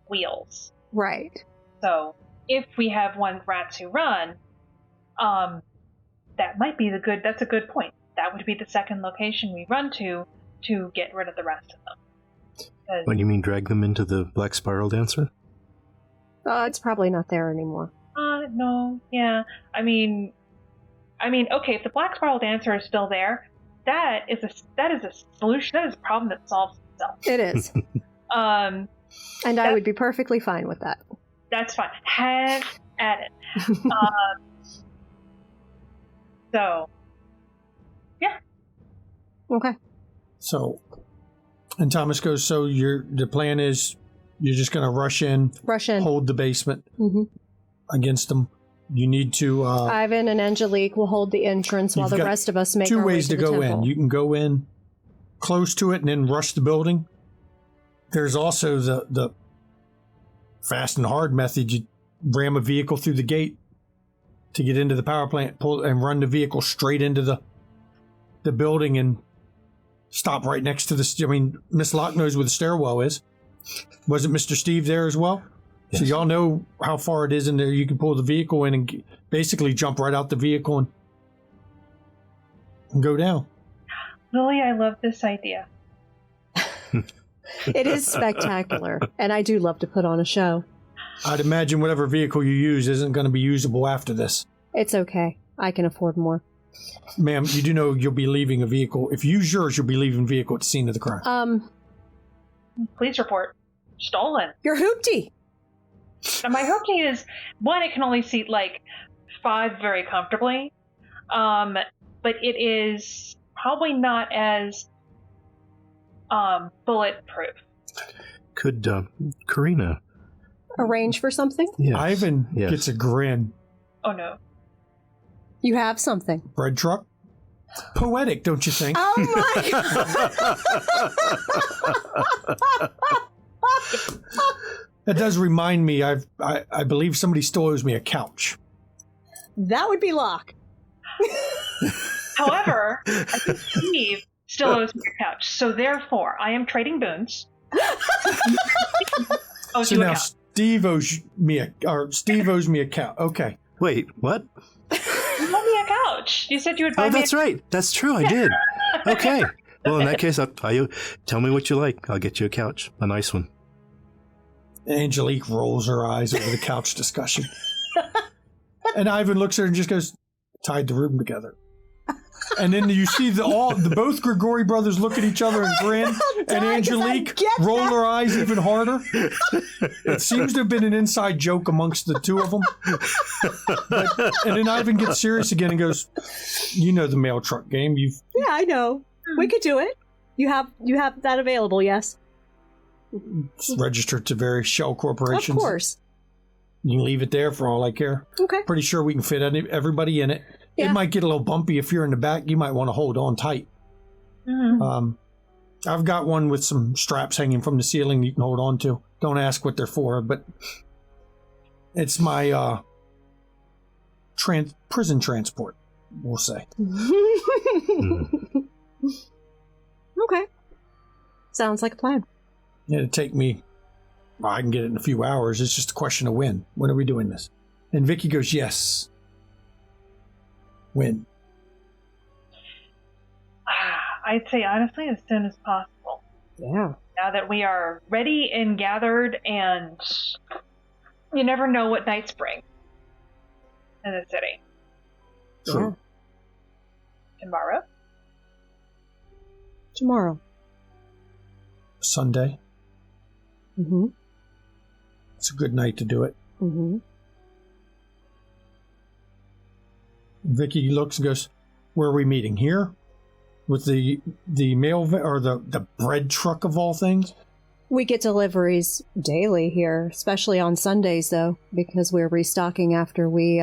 wheels. Right. So if we have one rats who run, that might be that's a good point. That would be the second location we run to get rid of the rest of them. What, you mean drag them into the Black Spiral Dancer? It's probably not there anymore. No, yeah. I mean, okay, if the Black Spiral Dancer is still there, that is a solution. That is a problem that solves itself. It is. And I would be perfectly fine with that. That's fine. Have at it. So, yeah. Okay. So, and Thomas goes, so the plan is you're just going to rush in, hold the basement mm-hmm. against them. You need to... Ivan and Angelique will hold the entrance while the rest of us make our way to the temple. 2 ways to go in. You can go in close to it and then rush the building. There's also the fast and hard method. You ram a vehicle through the gate to get into the power plant, pull and run the vehicle straight into the building and stop right next to the... I mean, Miss Locke knows where the stairwell is. Wasn't Mr. Steve there as well? Yes. So y'all know how far it is in there. You can pull the vehicle in and basically jump right out the vehicle and go down. Lily, I love this idea. It is spectacular, and I do love to put on a show. I'd imagine whatever vehicle you use isn't going to be usable after this. It's okay. I can afford more. Ma'am, you do know you'll be leaving a vehicle. If you use yours, you'll be leaving a vehicle at the scene of the crime. Police report. Stolen. Your hoopty. Now, my hoopty is, one, it can only seat, 5 very comfortably. But it is probably not as bulletproof. Could Karina arrange for something? Yes. Ivan gets a grin. Oh, no. You have something. Bread truck? Poetic, don't you think? Oh, my God. That does remind me, I believe somebody still owes me a couch. That would be Locke. However, I think Steve still owes me a couch. So therefore, I am trading boons. So now Steve owes me a couch. Okay. Wait, what? You owe me a couch. You said you would buy me. Oh, that's right. That's true. I did. Okay. Well, in that case, tell me what you like. I'll get you a couch, a nice one. Angelique rolls her eyes over the couch discussion. And Ivan looks at her and just goes, tied the room together. And then you see both Grigori brothers look at each other and grin, and Angelique roll her eyes even harder. It seems to have been an inside joke amongst the two of them. And then Ivan gets serious again and goes, "You know the mail truck game. Yeah, I know. We could do it. You have that available, yes? It's registered to various shell corporations. Of course. You can leave it there for all I care. Okay. Pretty sure we can fit everybody in it. Yeah. It might get a little bumpy if you're in the back. You might want to hold on tight. Mm-hmm. I've got one with some straps hanging from the ceiling you can hold on to. Don't ask what they're for, but it's my prison transport, we'll say. Okay. Sounds like a plan. It'll take me... I can get it in a few hours. It's just a question of when. When are we doing this? And Vicky goes, yes. When? I'd say, honestly, as soon as possible. Yeah. Now that we are ready and gathered, and you never know what nights bring in the city. True. Yeah. Tomorrow. Sunday. Mm-hmm. It's a good night to do it. Mm-hmm. Vicky looks and goes, where are we meeting? Here? With the mail or the bread truck of all things? We get deliveries daily here, especially on Sundays, though, because we're restocking after we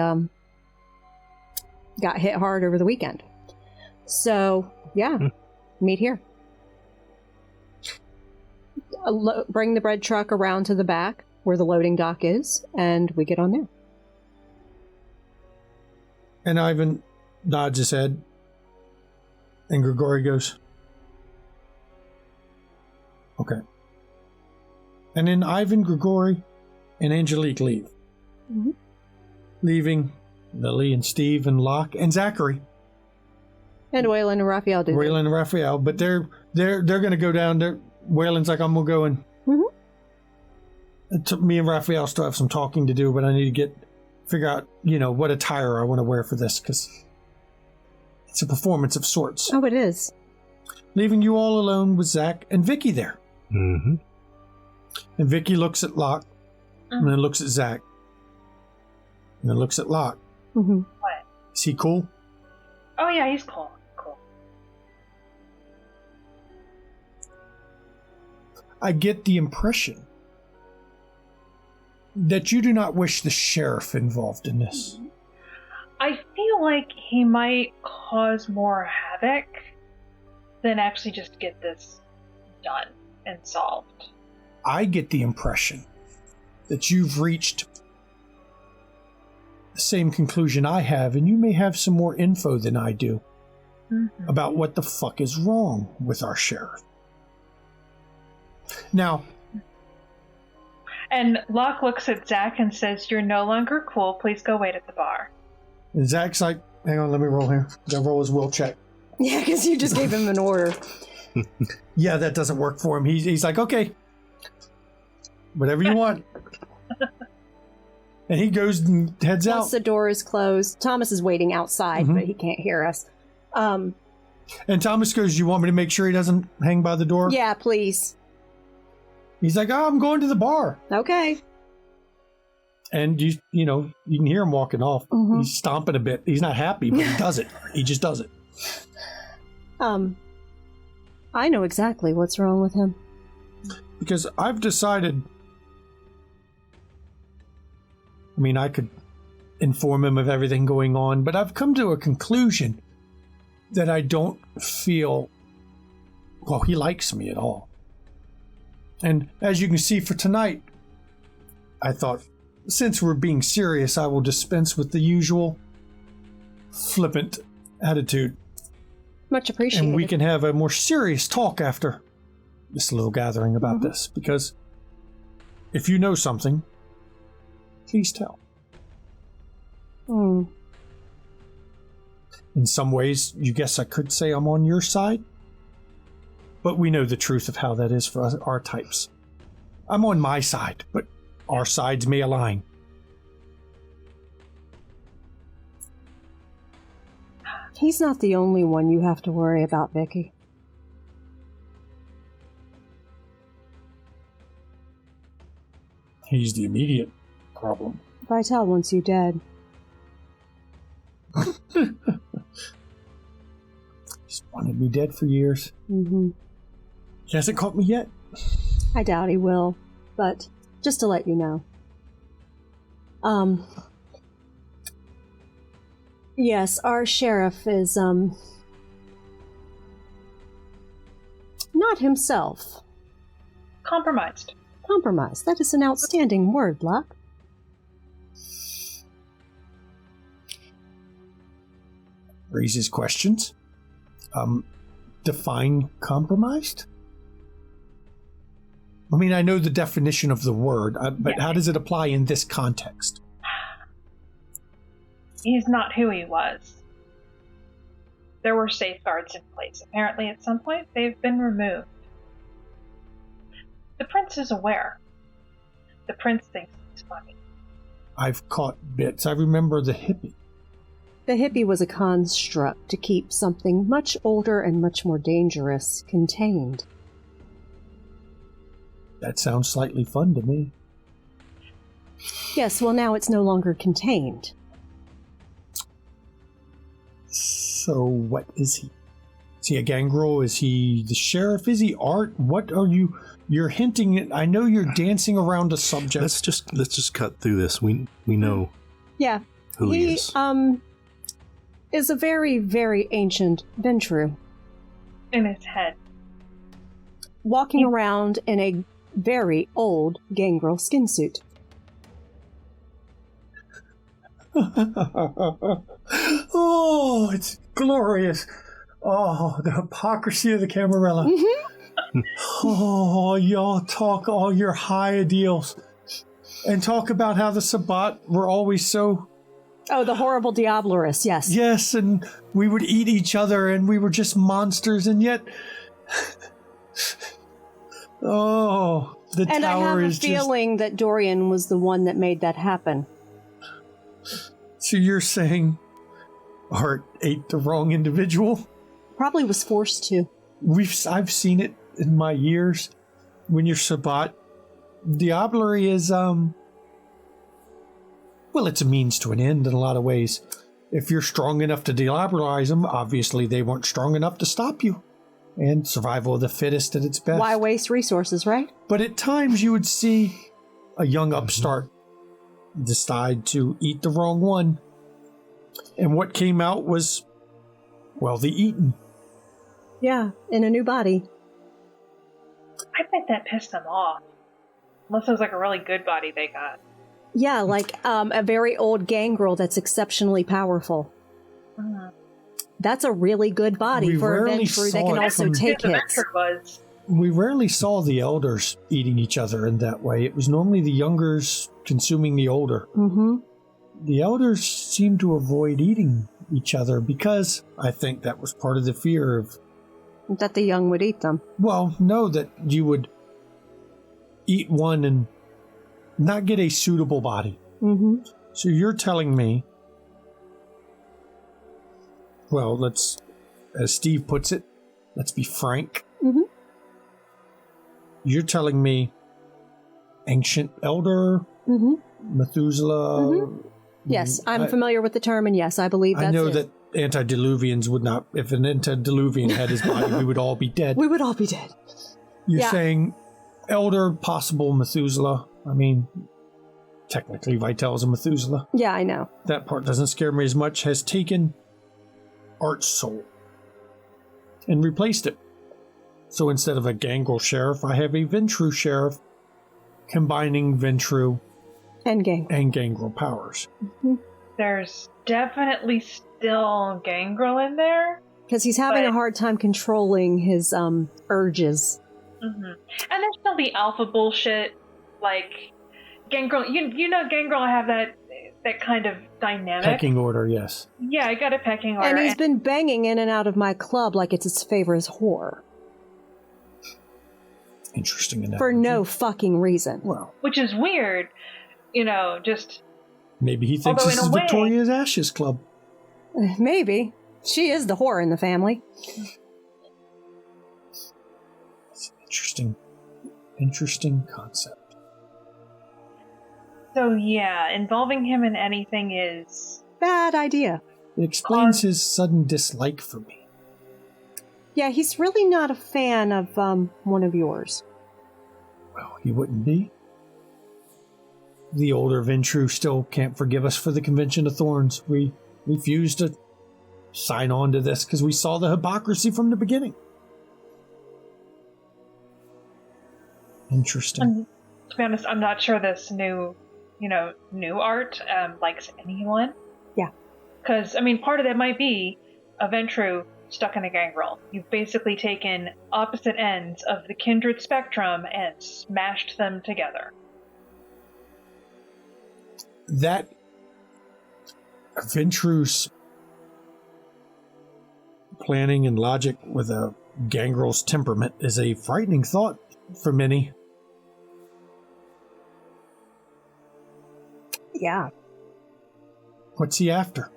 got hit hard over the weekend. So, yeah, meet here. Bring the bread truck around to the back where the loading dock is, and we get on there. And Ivan nods his head, and Grigori goes, okay. And then Ivan, Grigori, and Angelique leave. Mm-hmm. Leaving Lily and Steve and Locke and Zachary. And Waylon and Raphael do. Waylon and Raphael, but they're going to go down there. Waylon's like, I'm going to go in. Mm-hmm. Me and Raphael still have some talking to do, but I need to figure out, what attire I want to wear for this, because it's a performance of sorts. Oh, it is. Leaving you all alone with Zach and Vicky there. Mm-hmm. And Vicky looks at Locke, and then looks at Zach, and then looks at Locke. Mm-hmm. What? Is he cool? Oh, yeah, he's cool. I get the impression that you do not wish the sheriff involved in this. I feel like he might cause more havoc than actually just get this done and solved. I get the impression that you've reached the same conclusion I have, and you may have some more info than I do about what the fuck is wrong with our sheriff. Now, and Locke looks at Zach and says, "You're no longer cool. Please go wait at the bar." and Zach's like, hang on, let me roll here. Gotta roll his will check. Yeah, because you just gave him an order. Yeah, that doesn't work for him. He's like, okay, whatever you want. And he goes and heads Once out. the door is closed, Thomas is waiting outside, but he can't hear us. And Thomas goes, you want me to make sure he doesn't hang by the door? Yeah, please. He's like, oh, I'm going to the bar. Okay. And you know, you can hear him walking off. He's stomping a bit. He's not happy, but he does it. He just does it. I know exactly what's wrong with him. Because I've decided, I mean, I could inform him of everything going on, but I've come to a conclusion that I don't feel, well, he likes me at all. And as you can see for tonight, I thought, since we're being serious, I will dispense with the usual flippant attitude. Much appreciated. And we can have a more serious talk after this little gathering about this. Because if you know something, please tell. In some ways, you guess I could say I'm on your side. But we know the truth of how that is for us, our types. I'm on my side, but our sides may align. He's not the only one you have to worry about, Vicky. He's the immediate problem. Vital wants you dead. He's wanted me dead for years. He hasn't caught me yet. I doubt he will, but just to let you know. Yes, our sheriff is, not himself. Compromised. Compromised. That is an outstanding word, Locke. Raises questions. Define compromised? I mean, I know the definition of the word, but how does it apply in this context? He's not who he was. There were safeguards in place. Apparently, at some point, they've been removed. The prince is aware. The prince thinks it's funny. I've caught bits. I remember the hippie. The hippie was a construct to keep something much older and much more dangerous contained. That sounds slightly fun to me. Yes, well, now it's no longer contained. So what is he? Is he a gangrel? Is he the sheriff? Is he art? What are you? You're hinting at. I know you're dancing around a subject. Let's just cut through this. We know Yeah. who he is. Is a very, very ancient Ventru. In his head. Walking around in a very old gangrel skin suit. Oh, it's glorious. Oh, the hypocrisy of the Camarilla. Oh, y'all talk all your high ideals and talk about how the Sabbat were always so... Oh, the horrible Diablerus, yes. Yes, and we would eat each other and we were just monsters, and yet... Oh, the And I tower have a is feeling that Dorian was the one that made that happen. So you're saying Art ate the wrong individual? Probably was forced to. I've seen it in my years. When you're Sabbat, diablerie is well, it's a means to an end in a lot of ways. If you're strong enough to diablerize them, obviously they weren't strong enough to stop you. And survival of the fittest at its best. Why waste resources, right? But at times you would see a young upstart decide to eat the wrong one And what came out was, well, the Eaton. Yeah, in a new body. I bet that pissed them off. Unless it was like a really good body they got. Yeah, like a very old gangrel that's exceptionally powerful. Mm. That's a really good body We for a rarely Ventru. They saw can it also from- take The hits. Venture was. We rarely saw the elders eating each other in that way. It was normally the youngers consuming the older. Mm-hmm. The elders seemed to avoid eating each other because I think that was part of the fear of, That the young would eat them. well, no, that you would eat one and not get a suitable body. Mm-hmm. So you're telling me, well, let's, as Steve puts it, let's be frank. Mm-hmm. You're telling me ancient elder, Mm-hmm. Methuselah. Mhm. Yes, I'm I- familiar with the term, and yes, I believe that's I know it. that antediluvians would not, if an antediluvian had his body, we would all be dead. We would all be dead. You're Yeah. saying elder, possible Methuselah. I mean, technically Vitel's a Methuselah. Yeah, I know. That part doesn't scare me as much. Has taken Art's soul and replaced it. So instead of a gangrel sheriff, I have a Ventru sheriff combining Ventru End game. and gangrel powers. There's definitely still Gangrel in there. Because he's having But- a hard time controlling his urges. Mm-hmm. And there's still the alpha bullshit. Like, Gangrel, you know Gangrel have that kind of dynamic. Pecking order, yes. Yeah, I got a pecking order. And he's been banging in and out of my club like it's his favorite whore. Interesting enough. For no fucking reason. Well, which is weird, just maybe he thinks Although this in is a way- Victoria's Ashes Club. Maybe. She is the whore in the family. It's an interesting concept. so yeah, involving him in anything is Bad idea. It explains his sudden dislike for me. Yeah, he's really not a fan of one of yours. Well, he wouldn't be. The older Ventru still can't forgive us for the Convention of Thorns. We refused to sign on to this because we saw the hypocrisy from the beginning. Interesting. And to be honest, I'm not sure this new art likes anyone. Yeah. Because, part of that might be a Ventru stuck in a gangrel. You've basically taken opposite ends of the kindred spectrum and smashed them together. That Ventru's planning and logic with a gangrel's temperament is a frightening thought for many. Yeah. What's he after?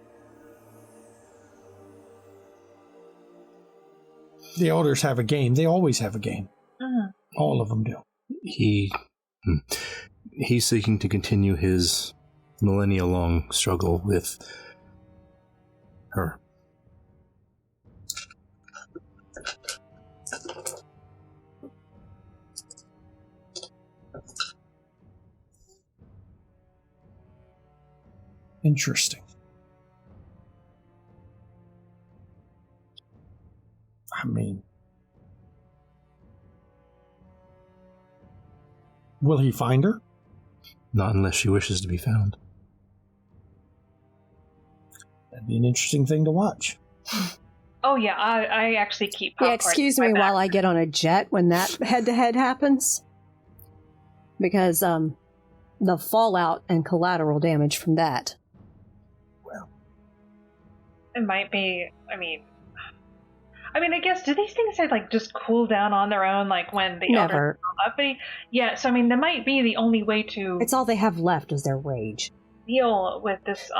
The elders have a game. They always have a game. Mhm. All of them do. He's seeking to continue his millennia-long struggle with her. Interesting. Will he find her? Not unless she wishes to be found. That'd be an interesting thing to watch. Oh yeah, I actually keep Yeah, popcorn excuse in my me back. while I get on a jet when that head-to-head happens. Because, the fallout and collateral damage from that. It might be, I guess, do these things just cool down on their own, when the elders Never. come up? Yeah, so that might be the only way to It's all they have left is their rage. deal with this,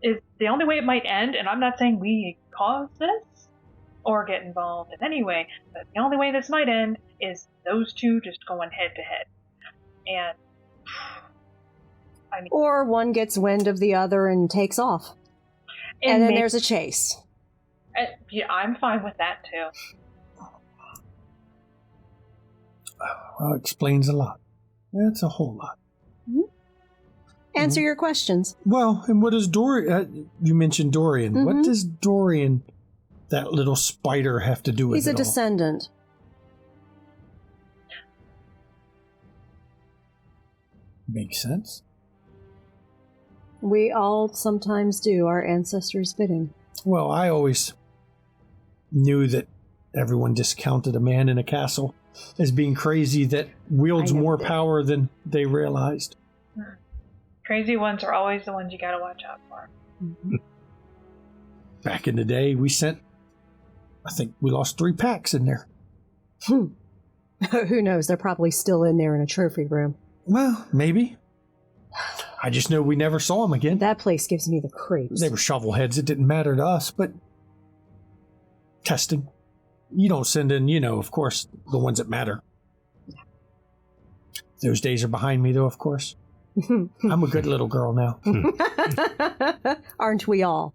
is the only way it might end, and I'm not saying we caused this, or get involved in any way, but the only way this might end is those two just going head to head. And, Or one gets wind of the other and takes off. And then maybe- there's a chase. yeah, I'm fine with that too. Well, it explains a lot. That's a whole lot. answer your questions. Well, and what does Dorian... you mentioned Dorian. What does Dorian, that little spider, have to do with He's it a all? descendant. Makes sense. We all sometimes do our ancestors' bidding. Well, I always knew that everyone discounted a man in a castle as being crazy that wields more power than they realized. Crazy ones are always the ones you gotta watch out for. Back in the day, I think we lost 3 packs in there. Who knows? They're probably still in there in a trophy room. Well, maybe. I just know we never saw them again. That place gives me the creeps. They were shovel heads. It didn't matter to us, but testing. You don't send in, of course, the ones that matter. Those days are behind me, though, of course. I'm a good little girl now. Aren't we all?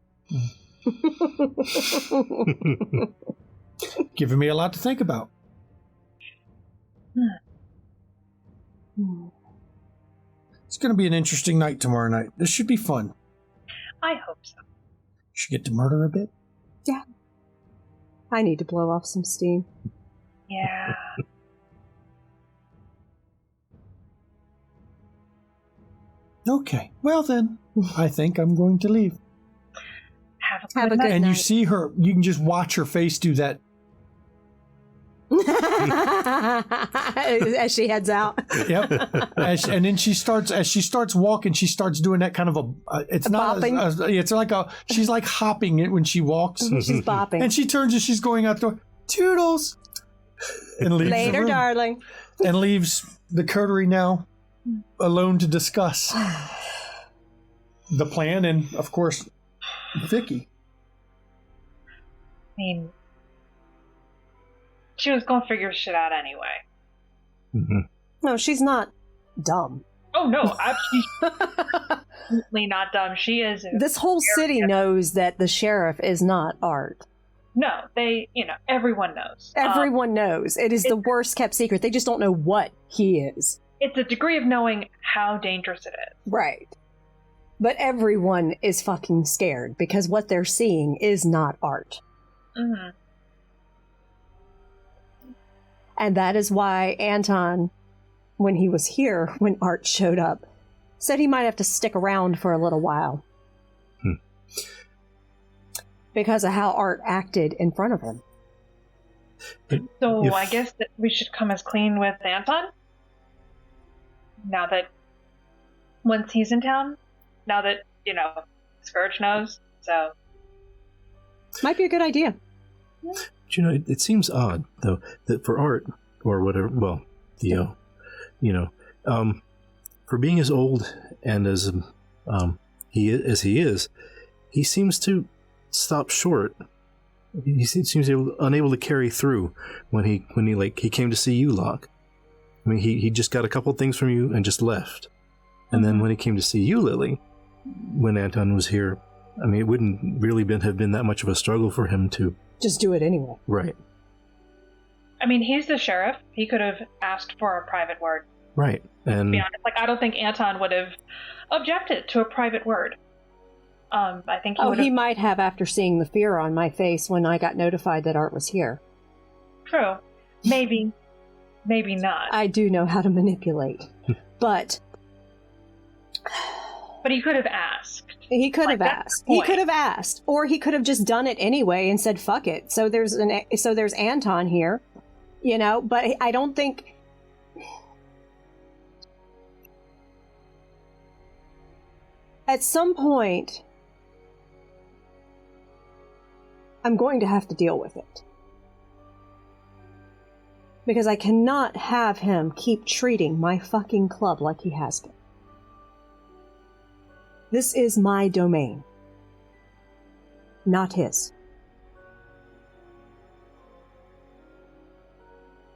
Giving me a lot to think about. It's going to be an interesting night tomorrow night. This should be fun. I hope so. Should get to murder a bit. Yeah. I need to blow off some steam. Yeah. Okay. Well then, I think I'm going to leave. Have Have a good night. And you night. see her, you can just watch her face do that. As she heads out. Yep. And then she starts walking, she starts doing that kind of it's not bopping? it's like she's like hopping it when she walks. She's bopping. And she turns as she's going out the door. Toodles. And leaves the Later, room. darling. And leaves the coterie now alone to discuss the plan and, of course, Vicky. I mean, she was gonna figure shit out anyway. No, she's not dumb. Oh no, she's absolutely not dumb. She is. This whole city knows that the sheriff is not Art. No, everyone knows. Everyone knows. It is the worst kept secret. They just don't know what he is. It's a degree of knowing how dangerous it is. Right. But everyone is fucking scared because what they're seeing is not Art. Mm-hmm. And that is why Anton, when he was here, when Art showed up, said he might have to stick around for a little while. Because of how Art acted in front of him. So I guess that we should come as clean with Anton? Now that, once he's in town? Now that, Scourge knows, so... Might be a good idea. But, it seems odd, though, that for Art, or whatever, well, Theo, for being as old and as he is, he seems to stop short. He seems unable to carry through when he came to see you, Locke. I mean, he just got a couple things from you and just left. And then when he came to see you, Lily, when Anton was here, I mean, it wouldn't really have been that much of a struggle for him to just do it anyway. Right. I mean, he's the sheriff. He could have asked for a private word. Right. And to be honest, I don't think Anton would have objected to a private word. I think he might have after seeing the fear on my face when I got notified that Art was here. True. Maybe not. I do know how to manipulate. But he could have asked. He could have asked. He could have asked. Or he could have just done it anyway and said, fuck it. So there's Anton here. But I don't think... At some point, I'm going to have to deal with it. Because I cannot have him keep treating my fucking club like he has been. This is my domain. Not his.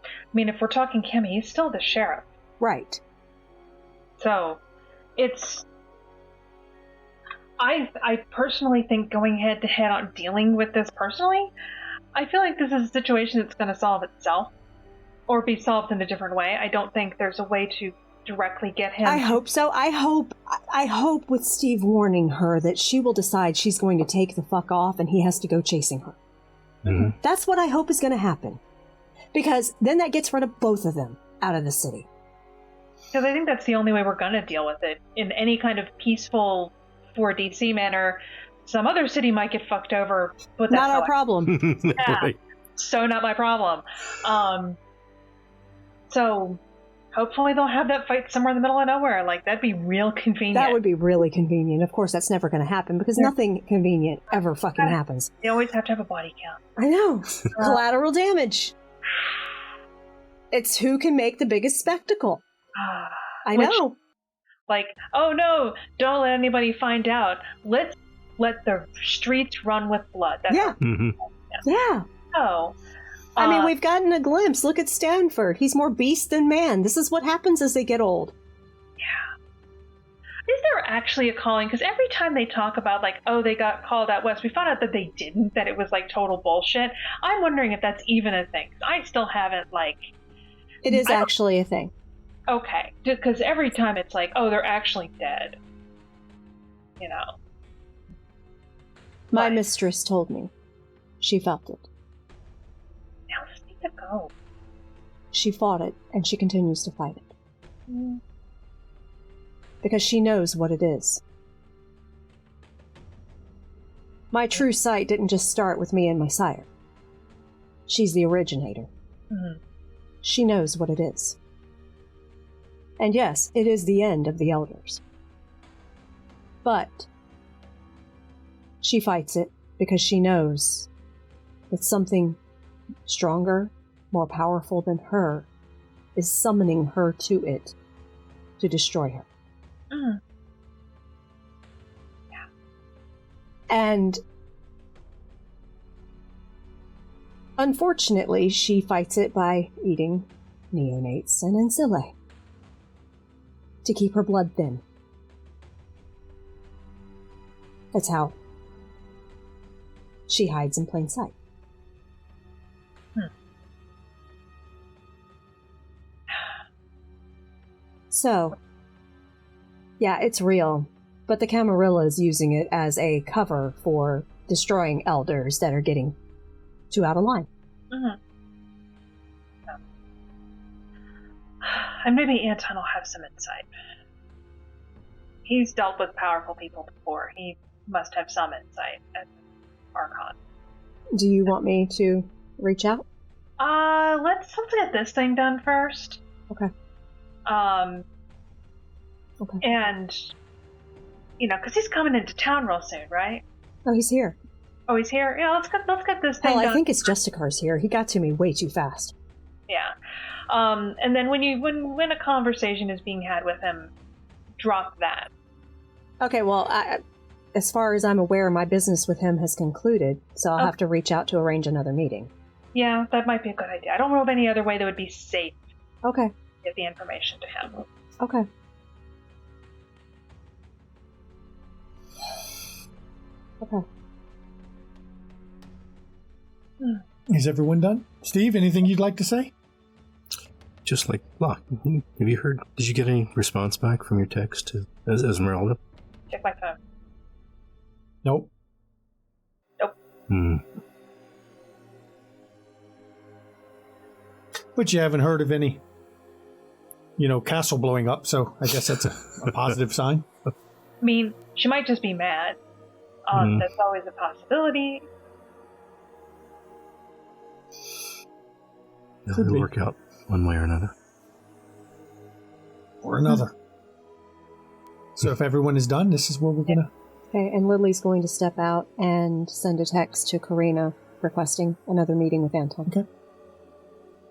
I mean, if we're talking Kimmy, he's still the sheriff. Right. So, it's... I personally think going head to head on dealing with this personally, I feel like this is a situation that's going to solve itself. Or be solved in a different way. I don't think there's a way to directly get him. I hope so. I hope with Steve warning her that she will decide she's going to take the fuck off and he has to go chasing her. Mm-hmm. That's what I hope is going to happen. Because then that gets rid of both of them out of the city. Because I think that's the only way we're going to deal with it. In any kind of peaceful 4DC manner, some other city might get fucked over. But that's not our problem. Yeah, Right. so not my problem. So hopefully they'll have that fight somewhere in the middle of nowhere. Like, that'd be real convenient. That would be really convenient. Of course, that's never going to happen because nothing convenient ever fucking happens. They always have to have a body count. I know. Collateral damage. It's who can make the biggest spectacle. I know. Like, oh no, don't let anybody find out. Let's let the streets run with blood. That's Yeah. Mm-hmm. Yeah. Oh. I mean, we've gotten a glimpse. Look at Stanford. He's more beast than man. This is what happens as they get old. Is there actually a calling? Because every time they talk about, like, oh, they got called out west, we found out that they didn't, that it was, like, total bullshit. I'm wondering if that's even a thing. I still haven't, like... It is actually a thing. Okay. Because every time it's like, oh, they're actually dead. You know. My mistress told me. She felt it. Now just need to go. She fought it, and she continues to fight it. Because she knows what it is. My true sight didn't just start with me and my sire. She's the originator. Mm-hmm. She knows what it is. And yes, it is the end of the elders. But she fights it because she knows that something stronger, more powerful than her, is summoning her to it to destroy her. Mm. And unfortunately, she fights it by eating neonates and ancillae to keep her blood thin. That's how she hides in plain sight. So, yeah, it's real, but the Camarilla is using it as a cover for destroying elders that are getting too out of line. Mm-hmm. And maybe Anton will have some insight. He's dealt with powerful people before. He must have some insight as Archon. Do you want me to reach out? Let's get this thing done first. Okay. Okay. And, you know, because he's coming into town real soon, right? Oh, he's here. Oh, he's here? Yeah, let's get this thing done. I think it's Justicar's here. He got to me way too fast. Yeah. And then when a conversation is being had with him, drop that. Okay, well, as far as I'm aware, my business with him has concluded, so I'll have to reach out to arrange another meeting. Yeah, that might be a good idea. I don't know of any other way that would be safe. Okay. To get the information to him. Okay. Okay. Is everyone done? Steve, anything you'd like to say? Just like, Locke, have you heard, did you get any response back from your text to Esmeralda? Check my phone. Nope. But you haven't heard of any, castle blowing up, so I guess that's a positive sign. I mean, she might just be mad. That's always a possibility. It'll work out one way or another. Or another. So if everyone is done, this is where we're going to... Okay, and Lily's going to step out and send a text to Karina requesting another meeting with Anton. Okay.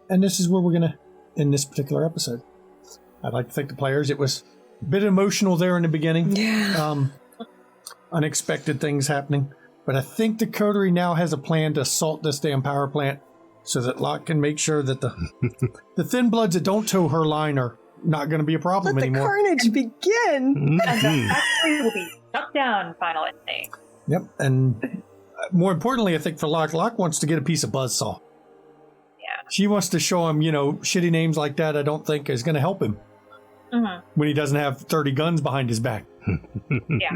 And this is where we're going to end this particular episode. I'd like to thank the players. It was a bit emotional there in the beginning. Yeah. Unexpected things happening. But I think the Coterie now has a plan to assault this damn power plant so that Locke can make sure that the thin bloods that don't toe her line are not going to be a problem anymore. Let the carnage begin! And the factory will be shut down finally. Yep, and more importantly, I think for Locke wants to get a piece of buzzsaw. Yeah. She wants to show him, shitty names like that I don't think is going to help him. when he doesn't have 30 guns behind his back. Yeah.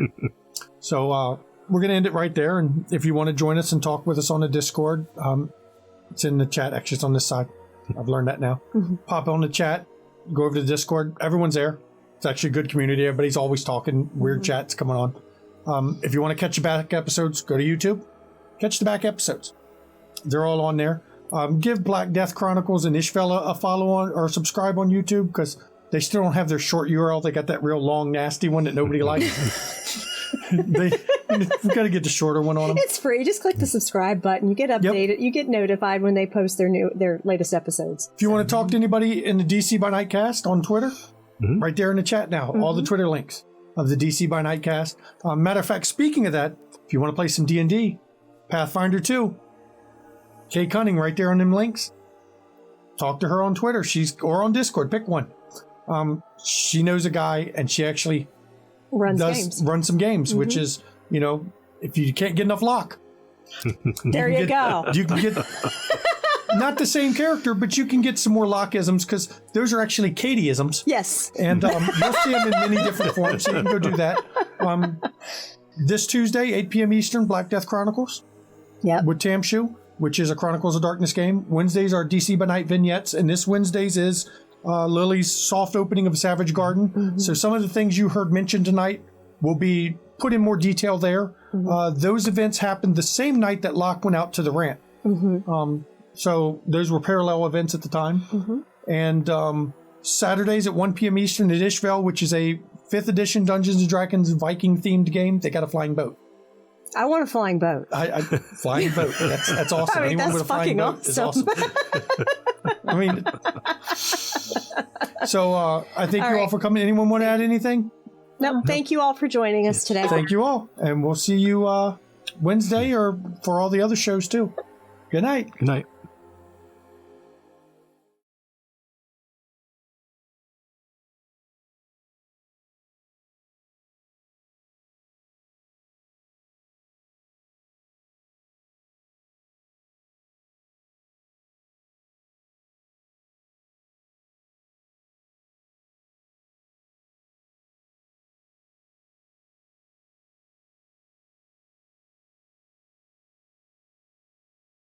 So we're going to end it right there. And if you want to join us and talk with us on the Discord, it's in the chat. Actually, it's on this side. I've learned that now. Pop on the chat. Go over to the Discord. Everyone's there. It's actually a good community. Everybody's always talking. Weird chats coming on. If you want to catch the back episodes, go to YouTube. Catch the back episodes. They're all on there. Give Black Death Chronicles and Ishville a follow on or subscribe on YouTube because they still don't have their short URL. They got that real long, nasty one that nobody likes. We got to get the shorter one on them. It's free. Just click the subscribe button. You get updated. Yep. You get notified when they post their latest episodes. If you want to talk to anybody in the DC by Night cast on Twitter, right there in the chat now, all the Twitter links of the DC by Night cast. Matter of fact, speaking of that, if you want to play some D&D, Pathfinder 2, Kay Cunning right there on them links. Talk to her on Twitter. Or on Discord. Pick one. She knows a guy, and she actually run some games, which is, if you can't get enough luck. There you go. You can get not the same character, but you can get some more lockisms because those are actually Katieisms. Yes. And you'll see them in many different forms, so you can go do that. This Tuesday, 8 p.m. Eastern, Black Death Chronicles. Yep. With Tamshu, which is a Chronicles of Darkness game. Wednesdays are DC by Night vignettes, and this Wednesday's is Lily's soft opening of Savage Garden. So some of the things you heard mentioned tonight will be put in more detail there. Those events happened the same night that Locke went out to the rant. So those were parallel events at the time. And Saturdays at 1 p.m. Eastern at Ishville, which is a 5th edition Dungeons & Dragons Viking themed game. They got a flying boat. I want a flying boat. Flying boat. That's awesome. I mean, Anyone that's with a flying boat is awesome. I mean, so I thank you all for coming. Anyone want to add anything? No, thank you all for joining us today. Thank you all. And we'll see you Wednesday or for all the other shows too. Good night. Good night.